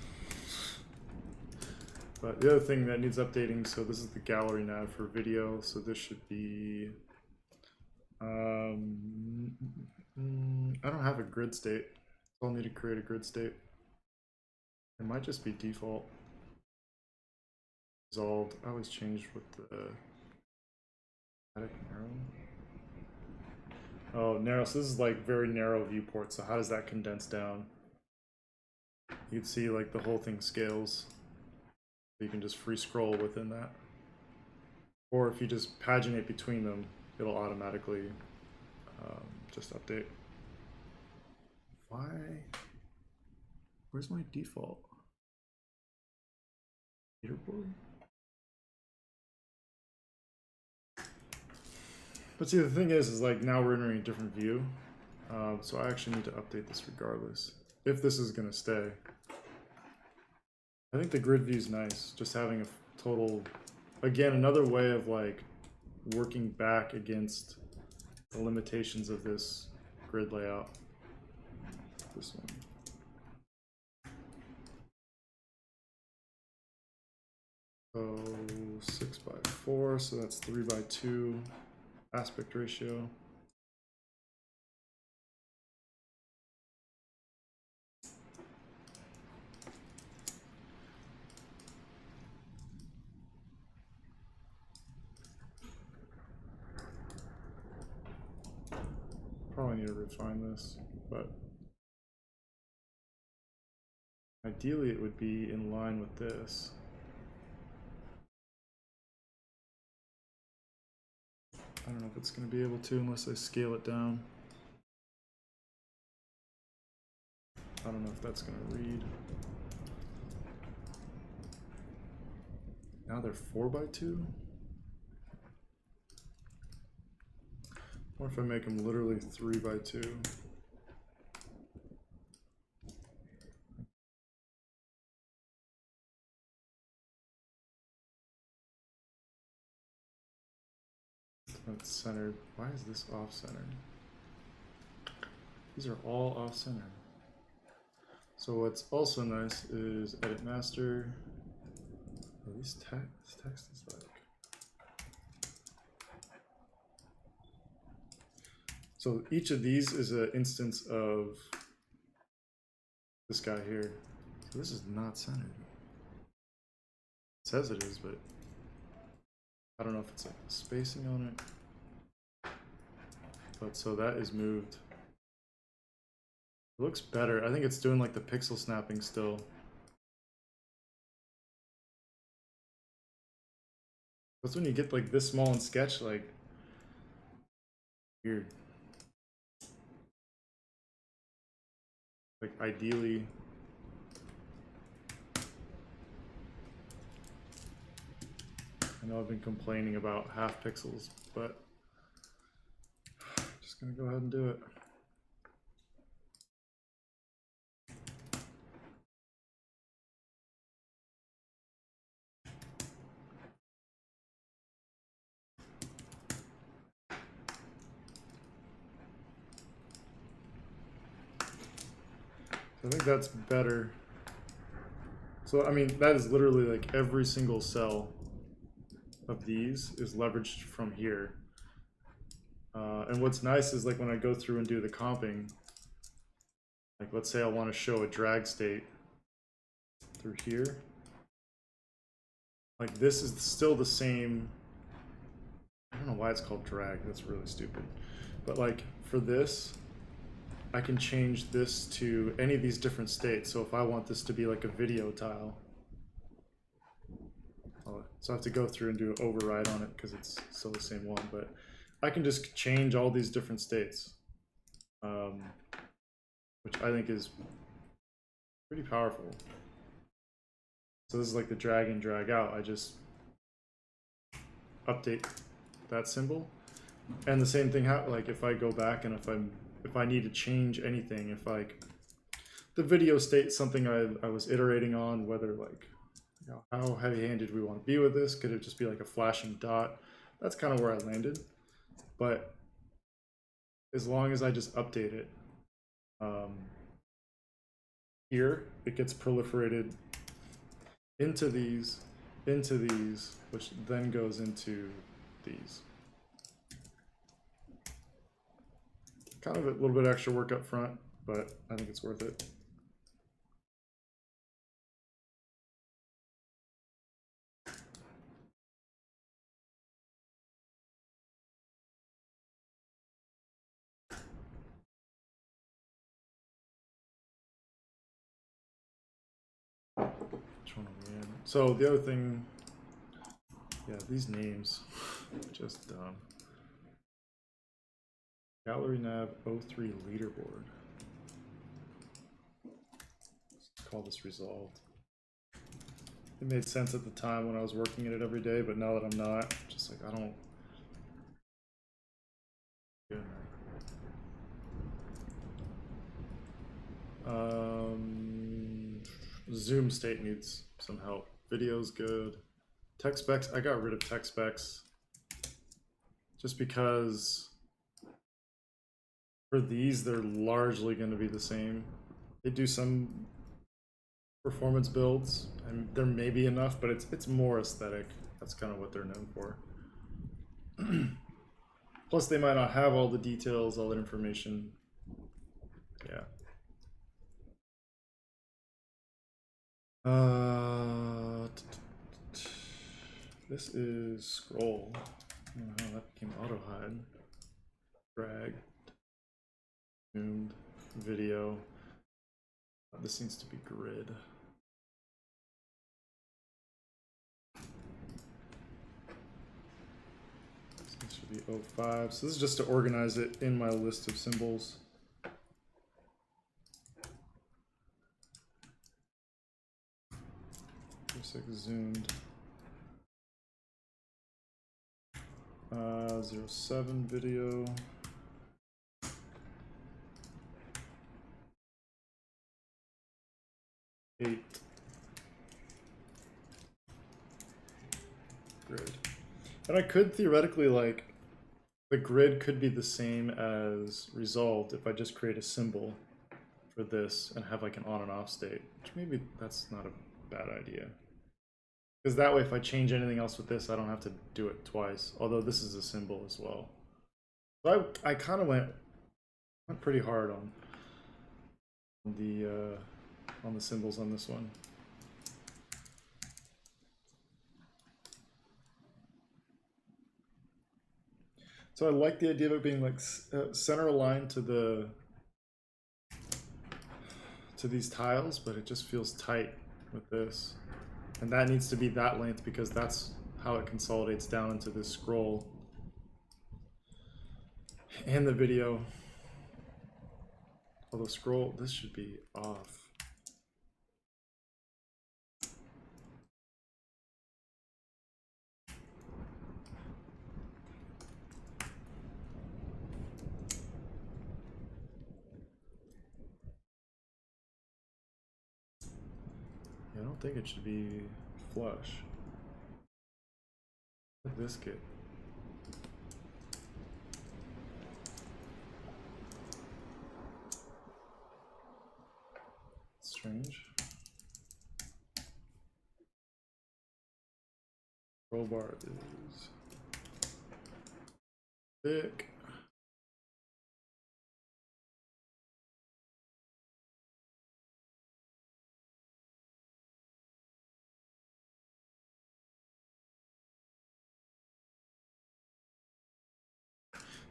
But the other thing that needs updating, so this is the gallery nav for video, so this should be, I don't have a grid state, so I'll need to create a grid state. It might just be default. Resolved, I always change with the static narrow. Oh, narrow, so this is like very narrow viewport, so how does that condense down? You can see like the whole thing scales. You can just free scroll within that. Or if you just paginate between them, it'll automatically just update. Why? Where's my default? Leaderboard? But see, the thing is like now we're entering a different view. So I actually need to update this regardless. If this is gonna stay. I think the grid view is nice. Just having a total, again, another way of like working back against the limitations of this grid layout. This one. So 6:4, so that's 3:2 aspect ratio. Probably need to refine this, but ideally it would be in line with this. I don't know if it's going to be able to unless I scale it down. I don't know if that's going to read. Now they're 4:2. What if I make them literally 3:2? That's centered. Why is this off-centered? These are all off-centered. So what's also nice is edit master. Oh, this text is like. So each of these is an instance of this guy here. So this is not centered. It says it is, but I don't know if it's like spacing on it. But so that is moved. It looks better. I think it's doing like the pixel snapping still. That's when you get like this small in Sketch, like weird. Like ideally. I know I've been complaining about half pixels, but I'm just gonna go ahead and do it. So I think that's better. So I mean, that is literally like every single cell of these is leveraged from here. And what's nice is like when I go through and do the comping, like let's say I want to show a drag state through here. Like this is still the same. I don't know why it's called drag. That's really stupid. But like for this, I can change this to any of these different states. So if I want this to be like a video tile, so I have to go through and do an override on it because it's still the same one. But I can just change all these different states, which I think is pretty powerful. So this is like the drag in, drag out. I just update that symbol, and the same thing like if I go back and if I need to change anything, if like the video state something I was iterating on, whether like you know, how heavy-handed we want to be with this, could it just be like a flashing dot? That's kind of where I landed, but as long as I just update it, here it gets proliferated into these, which then goes into these. Kind of a little bit extra work up front, but I think it's worth it. Which one are we in? So the other thing, yeah, these names, just dumb. Gallery nav 03 leaderboard. Let's call this resolved. It made sense at the time when I was working at it every day, but now that I'm not, just like I don't. zoom state needs some help. Video's good. Text specs, I got rid of text specs just because for these, they're largely going to be the same. They do some performance builds, and there may be enough, but it's more aesthetic. That's kind of what they're known for. Plus, they might not have all the details, all that information. Yeah. This is scroll. Oh, that became auto hide. Drag. Zoomed. Video. This needs to be grid. This should be 05. So this is just to organize it in my list of symbols. Zoomed. 07 video. Eight. Grid. And I could theoretically, like, the grid could be the same as resolved if I just create a symbol for this and have like an on and off state, which maybe that's not a bad idea. Because that way, if I change anything else with this, I don't have to do it twice. Although this is a symbol as well. But I kind of went pretty hard on the symbols on this one. So I like the idea of it being like center aligned to these tiles, but it just feels tight with this. And that needs to be that length because that's how it consolidates down into this scroll and the video. Although scroll, this should be off. I don't think it should be flush. What did this get? Strange. Scroll bar is thick.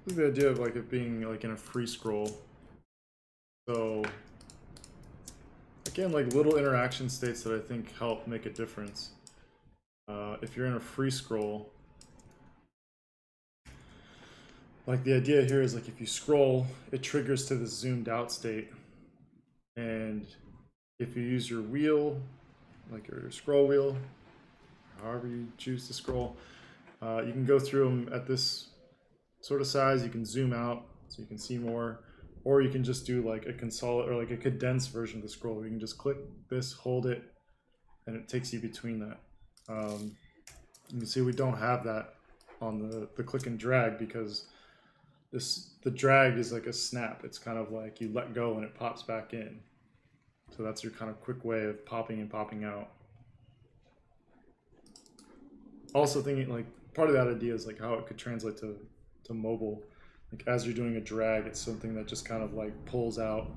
This is the idea of like it being like in a free scroll. So again, like little interaction states that I think help make a difference. If you're in a free scroll, like the idea here is like if you scroll, it triggers to the zoomed out state. And if you use your wheel, like your scroll wheel, however you choose to scroll, you can go through them at this sort of size. You can zoom out so you can see more, or you can just do like a consolidate or like a condensed version of the scroll. You can just click this, hold it, and it takes you between that. You can see we don't have that on the click and drag because the drag is like a snap. It's kind of like you let go and it pops back in. So that's your kind of quick way of popping and popping out. Also thinking like part of that idea is like how it could translate to mobile. Like as you're doing a drag, it's something that just kind of like pulls out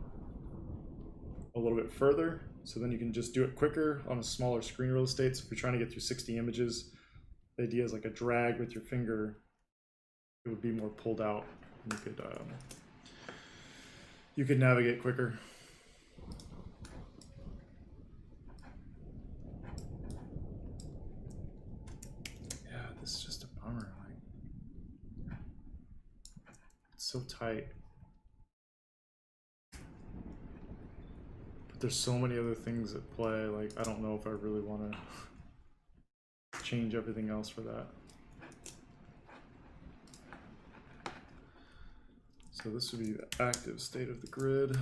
a little bit further. So then you can just do it quicker on a smaller screen real estate. So if you're trying to get through 60 images, the idea is like a drag with your finger. It would be more pulled out. You could navigate quicker. Yeah, this is just a bummer. Like, it's so tight. But there's so many other things at play. Like, I don't know if I really want to change everything else for that. So this would be the active state of the grid.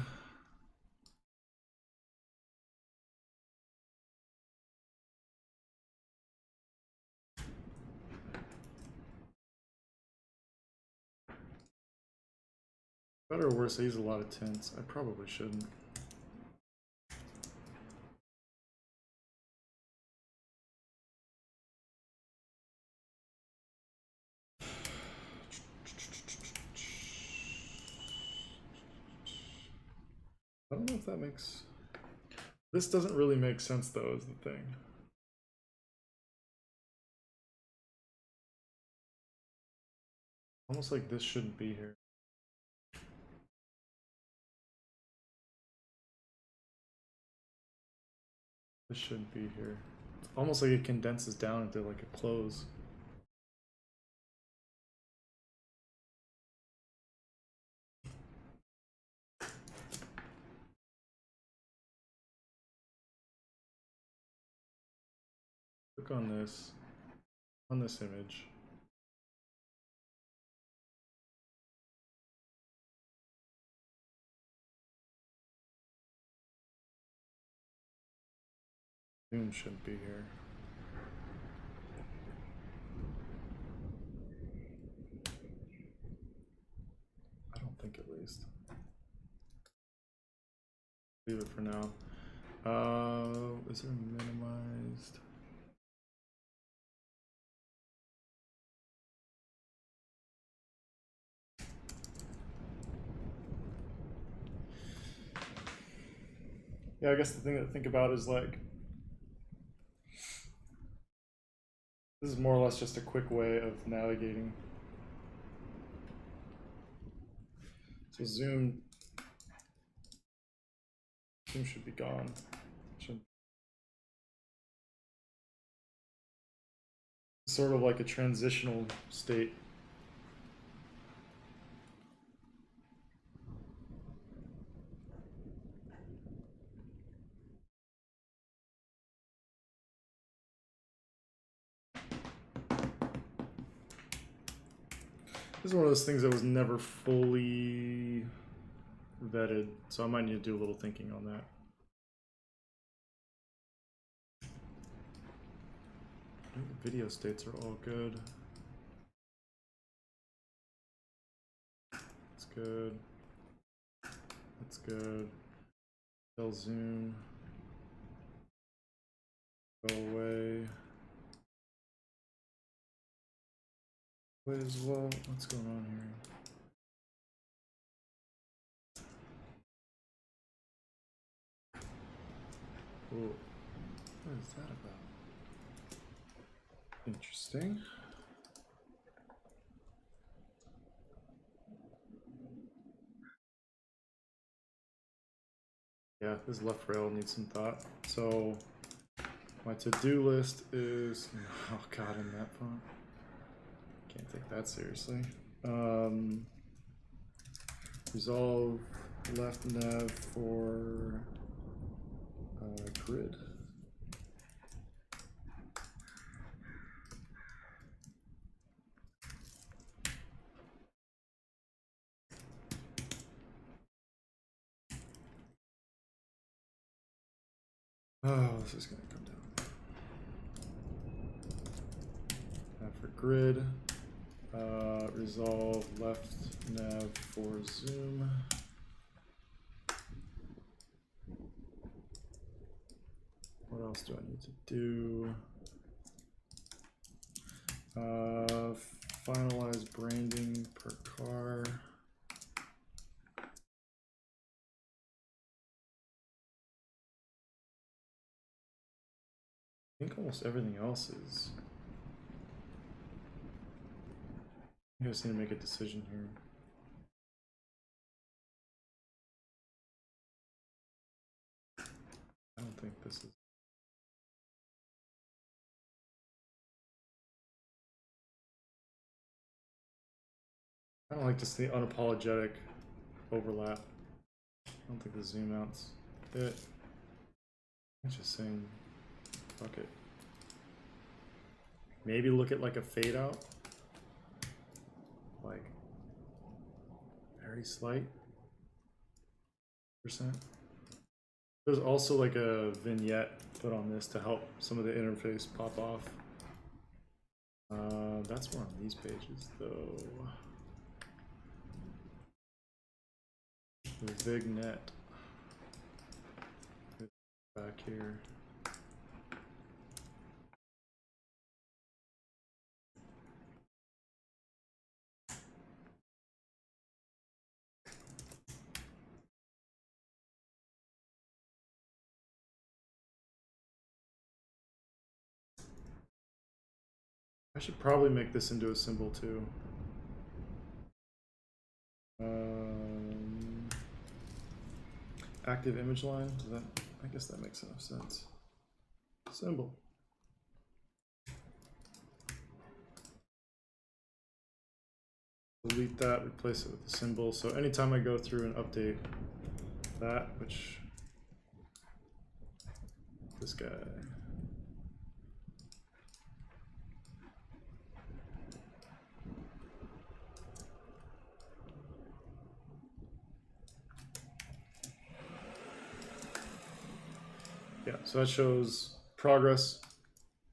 Better or worse, I use a lot of tints. I probably shouldn't. I don't know if that makes... This doesn't really make sense though, is the thing. Almost like this shouldn't be here. This shouldn't be here. It's almost like it condenses down into like a close. Click on this image. Zoom shouldn't be here. I don't think, at least. Leave it for now. Is there minimized? Yeah, I guess the thing to think about is like, this is more or less just a quick way of navigating. So zoom should be gone. Sort of like a transitional state. This is one of those things that was never fully vetted, so I might need to do a little thinking on that. I think the video states are all good. That's good. That's good. Tell zoom. Go away. Wait as well. What's going on here? Ooh. What is that about? Interesting. Yeah, this left rail needs some thought. So my to-do list is, oh god, in that font. Can't take that seriously. Resolve left nav for grid. Oh, this is going to come down. Nav for grid. Resolve left nav for zoom. What else do I need to do? Finalize branding per car. I think almost everything else is. I just need to make a decision here. I don't think this is. I don't like just the unapologetic overlap. I don't think the zoom out's it. I'm just saying, fuck it. Maybe look at like a fade out. Like, very slight %. There's also like a vignette put on this to help some of the interface pop off. That's more on these pages though. Vignet. Back here. I should probably make this into a symbol too. Active image line. Does that? I guess that makes enough sense. Symbol. Delete that. Replace it with the symbol. So anytime I go through and update that, which this guy. Yeah, so that shows progress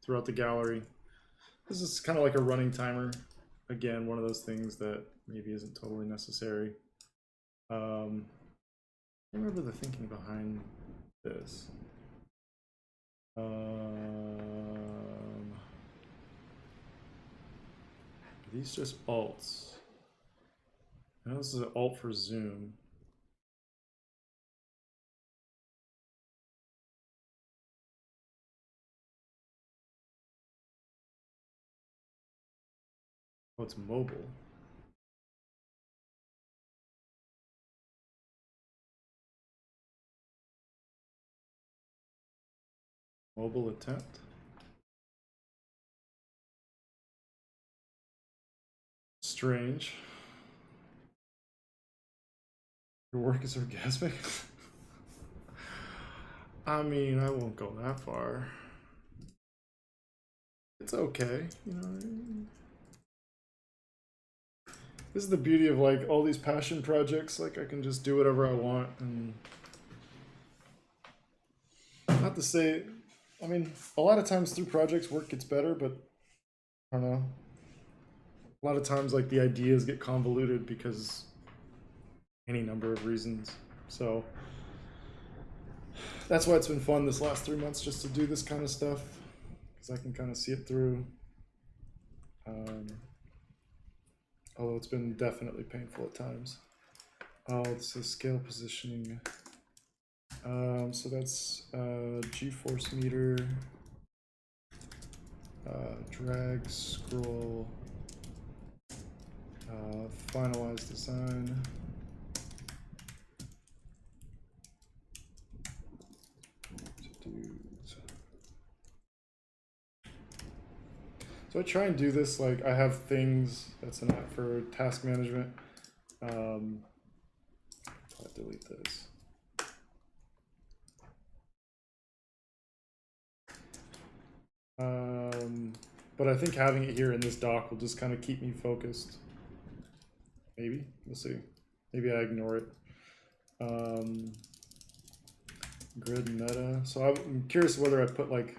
throughout the gallery. This is kind of like a running timer. Again, one of those things that maybe isn't totally necessary. I remember the thinking behind this. Are these just alts? I know this is an alt for zoom. Oh, it's mobile. Mobile attempt. Strange. Your work is orgasmic? I mean, I won't go that far. It's okay, you know. This is the beauty of like all these passion projects. Like I can just do whatever I want, and not to say, I mean, a lot of times through projects work gets better, but I don't know. A lot of times like the ideas get convoluted because any number of reasons. So that's why it's been fun this last 3 months just to do this kind of stuff, because I can kind of see it through. Although it's been definitely painful at times. Oh, it's a scale positioning. So that's G-force meter, drag, scroll, finalize design. So I try and do this, like I have things, that's an app for task management. I'll delete this. But I think having it here in this doc will just kind of keep me focused. Maybe, we'll see. Maybe I ignore it. Grid meta. So I'm curious whether I put like,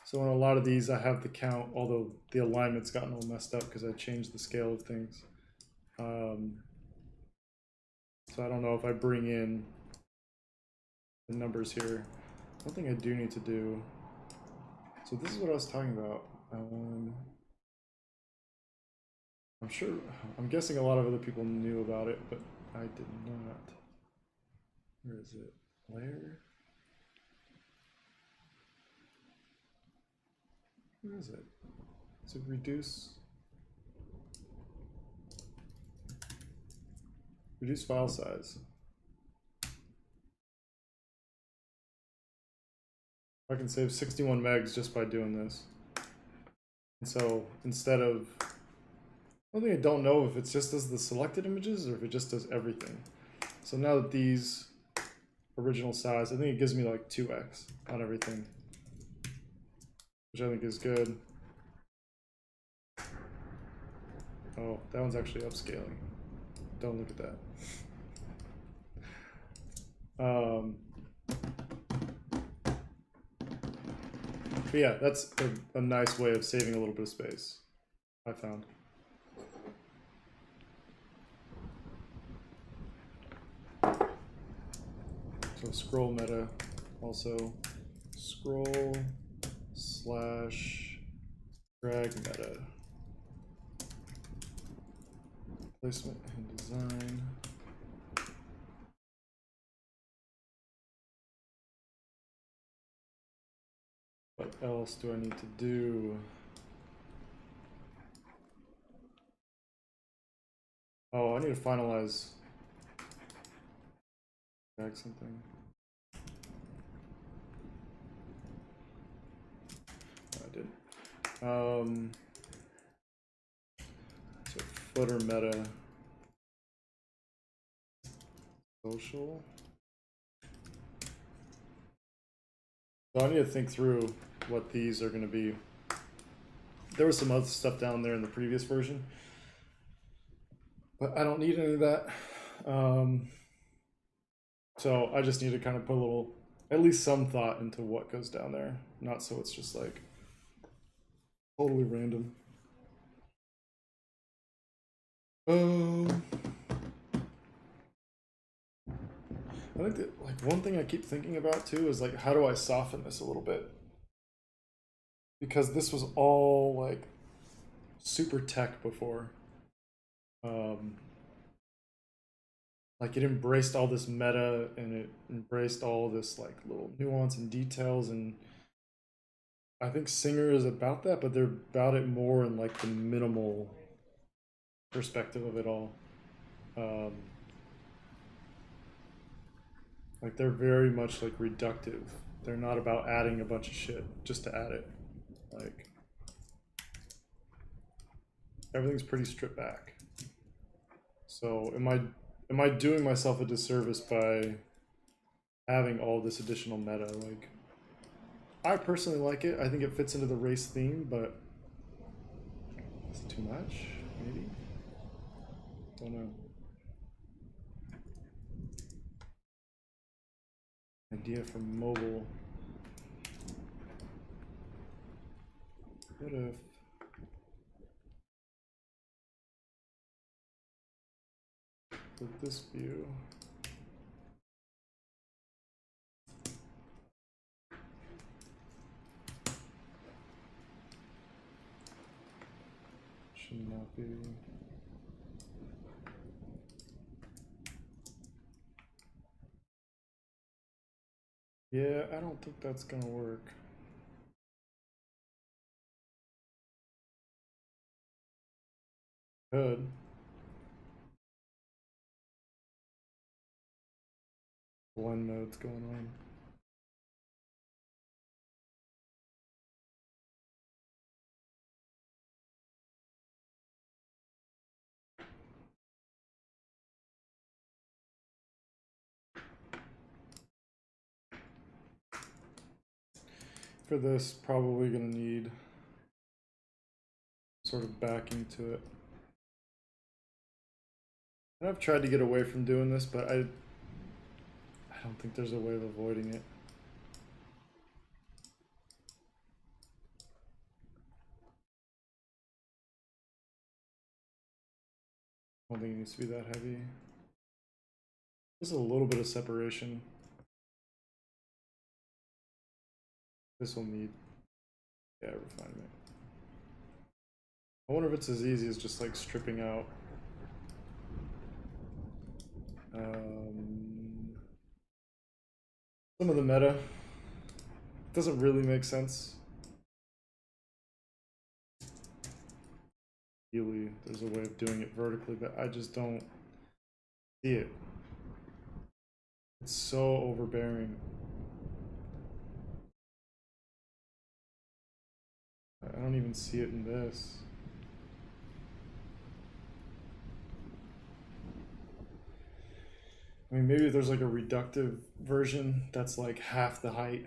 so on a lot of these I have the count, although the alignment's gotten all messed up because I changed the scale of things. So I don't know if I bring in the numbers here. One thing I do need to do. So this is what I was talking about. I'm sure, I'm guessing a lot of other people knew about it, but I did not. Where is it? Layer? Where is it? Is it reduce? Reduce file size. I can save 61 megs just by doing this. And so instead of, one thing I don't know if it just does the selected images or if it just does everything. So now that these original size, I think it gives me like 2x on everything, which I think is good. Oh, that one's actually upscaling. Don't look at that. But yeah, that's a nice way of saving a little bit of space, I found. So scroll meta, also scroll slash drag meta. Placement and design. What else do I need to do? Oh, I need to finalize. Drag something. No, I didn't. So footer meta. Social. So I need to think through what these are going to be. There was some other stuff down there in the previous version, but I don't need any of that. So I just need to kind of put a little, at least some thought into what goes down there. Not so it's just like totally random. I think that, like, one thing I keep thinking about too is like, how do I soften this a little bit? Because this was all like super tech before. Like it embraced all this meta and it embraced all this like little nuance and details, and I think Singer is about that, but they're about it more in like the minimal perspective of it all. Like they're very much like reductive. They're not about adding a bunch of shit just to add it. Like everything's pretty stripped back. So am I doing myself a disservice by having all this additional meta? Like I personally like it. I think it fits into the race theme, but is it too much? Maybe? Don't know. Idea for mobile. What if with this view? Should not be. Yeah, I don't think that's gonna work. Could. Blend mode's going on. For this, probably gonna need sort of backing to it. And I've tried to get away from doing this, but I don't think there's a way of avoiding it. I don't think it needs to be that heavy. Just a little bit of separation. This will need, yeah, refinement. I wonder if it's as easy as just like stripping out some of the meta. It doesn't really make sense. Ideally, there's a way of doing it vertically, but I just don't see it. It's so overbearing. I don't even see it in this. I mean, maybe there's like a reductive version that's like half the height.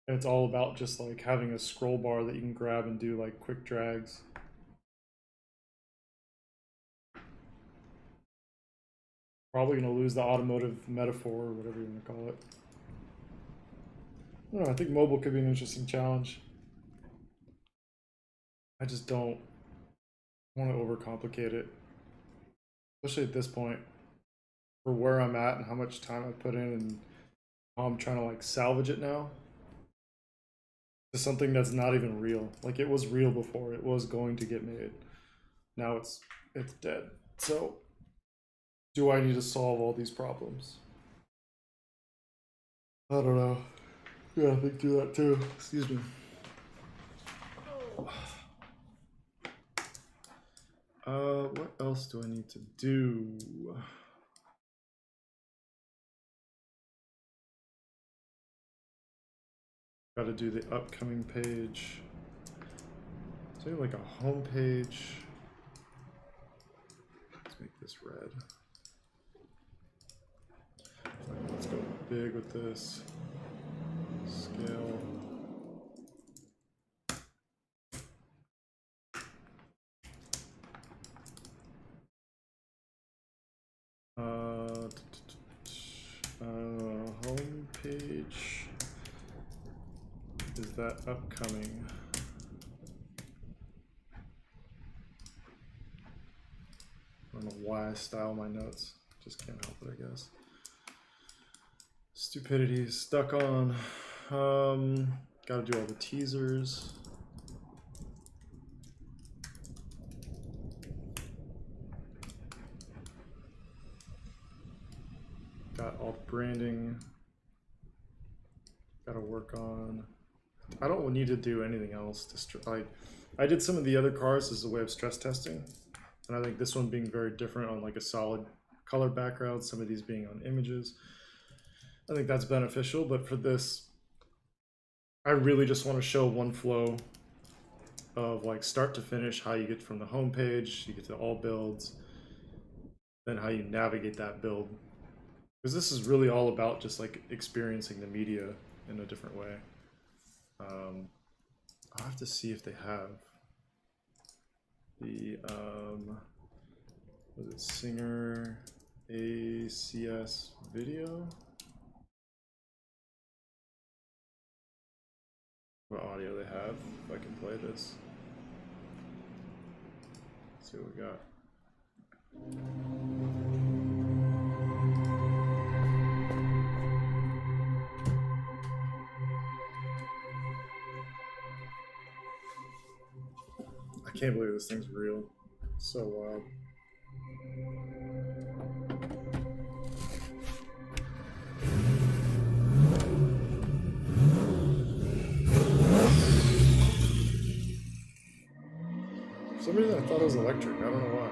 And it's all about just like having a scroll bar that you can grab and do like quick drags. Probably gonna lose the automotive metaphor or whatever you want to call it. I don't know, I think mobile could be an interesting challenge. I just don't want to overcomplicate it, especially at this point. for where I'm at and how much time I put in and how I'm trying to like salvage it now to something that's not even real. Like it was real before, it was going to get made. Now it's dead. So do I need to solve all these problems? I don't know. Yeah, think through that too. Excuse me. What else do I need to do? Got to do the upcoming page. Say like a home page. Let's make this red. Let's go big with this. Scale. Home page. Is that upcoming? I don't know why I style my notes. Just can't help it, I guess. Stupidity, stuck on. Gotta do all the teasers. Got all the branding. Gotta work on. I don't need to do anything else to I did some of the other cars as a way of stress testing, and I think this one being very different on like a solid color background, some of these being on images, I think that's beneficial. But for this, I really just want to show one flow of like start to finish, how you get from the home page, you get to all builds, then how you navigate that build, because this is really all about just like experiencing the media in a different way. I'll have to see if they have the was it Singer ACS video? What audio they have, if I can play this. Let's see what we got. I can't believe this thing's real. It's so wild. For some reason I thought it was electric. I don't know why.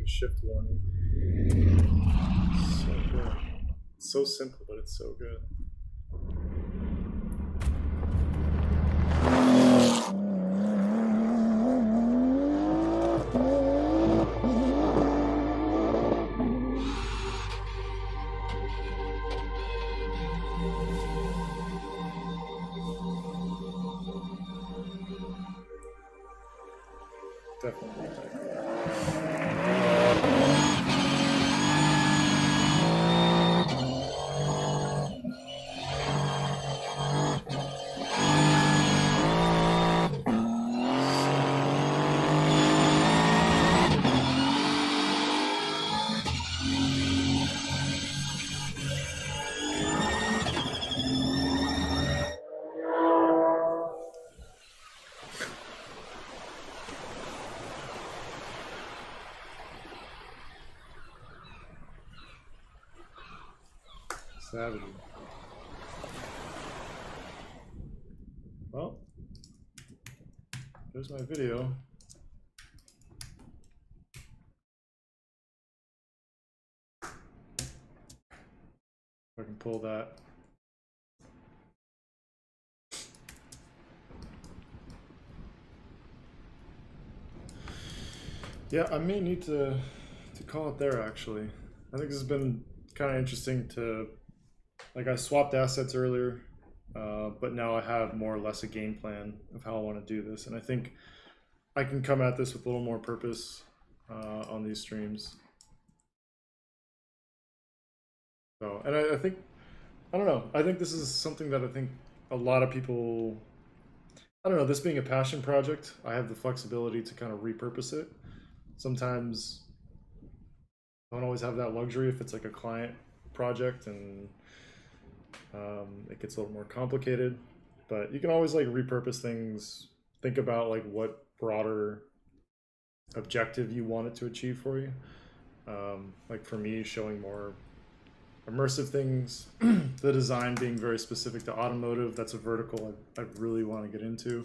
Shift warning. So good. It's so simple, but it's so good. Definitely. Salvaging. Well, there's my video. If I can pull that. Yeah, I may need to call it there actually. I think this has been kind of interesting to, like, I swapped assets earlier, but now I have more or less a game plan of how I want to do this, and I think I can come at this with a little more purpose on these streams. So, and I think, I don't know, I think this is something that I think a lot of people, I don't know, this being a passion project, I have the flexibility to kind of repurpose it. Sometimes I don't always have that luxury if it's like a client project and it gets a little more complicated, but you can always like repurpose things, think about like what broader objective you want it to achieve for you. Like for me, showing more immersive things, the design being very specific to automotive, that's a vertical I really want to get into.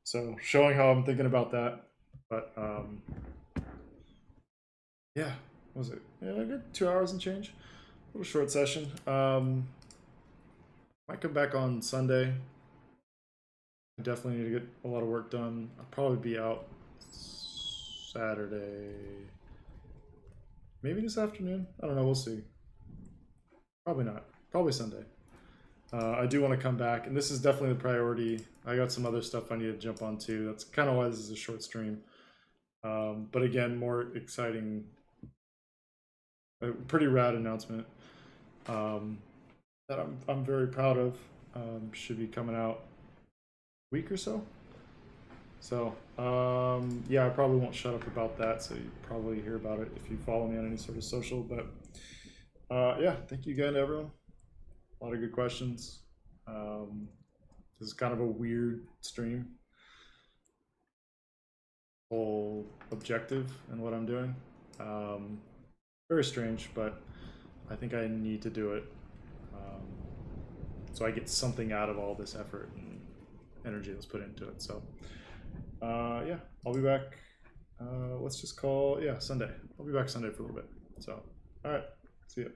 So showing how I'm thinking about that, but yeah, what was it? Yeah, I got 2 hours and change. A little short session. Might come back on Sunday. I definitely need to get a lot of work done. I'll probably be out Saturday. Maybe this afternoon. I don't know. We'll see. Probably not. Probably Sunday. I do want to come back, and this is definitely the priority. I got some other stuff I need to jump on too. That's kind of why this is a short stream. But again, more exciting, a pretty rad announcement that I'm very proud of. Should be coming out a week or so. So yeah, I probably won't shut up about that. So you probably hear about it if you follow me on any sort of social. But yeah, thank you again, everyone. A lot of good questions. This is kind of a weird stream. Whole objective and what I'm doing. Very strange, but I think I need to do it. So I get something out of all this effort and energy that's put into it. So yeah, I'll be back. Let's just call, yeah, Sunday. I'll be back Sunday for a little bit. So, all right, see ya.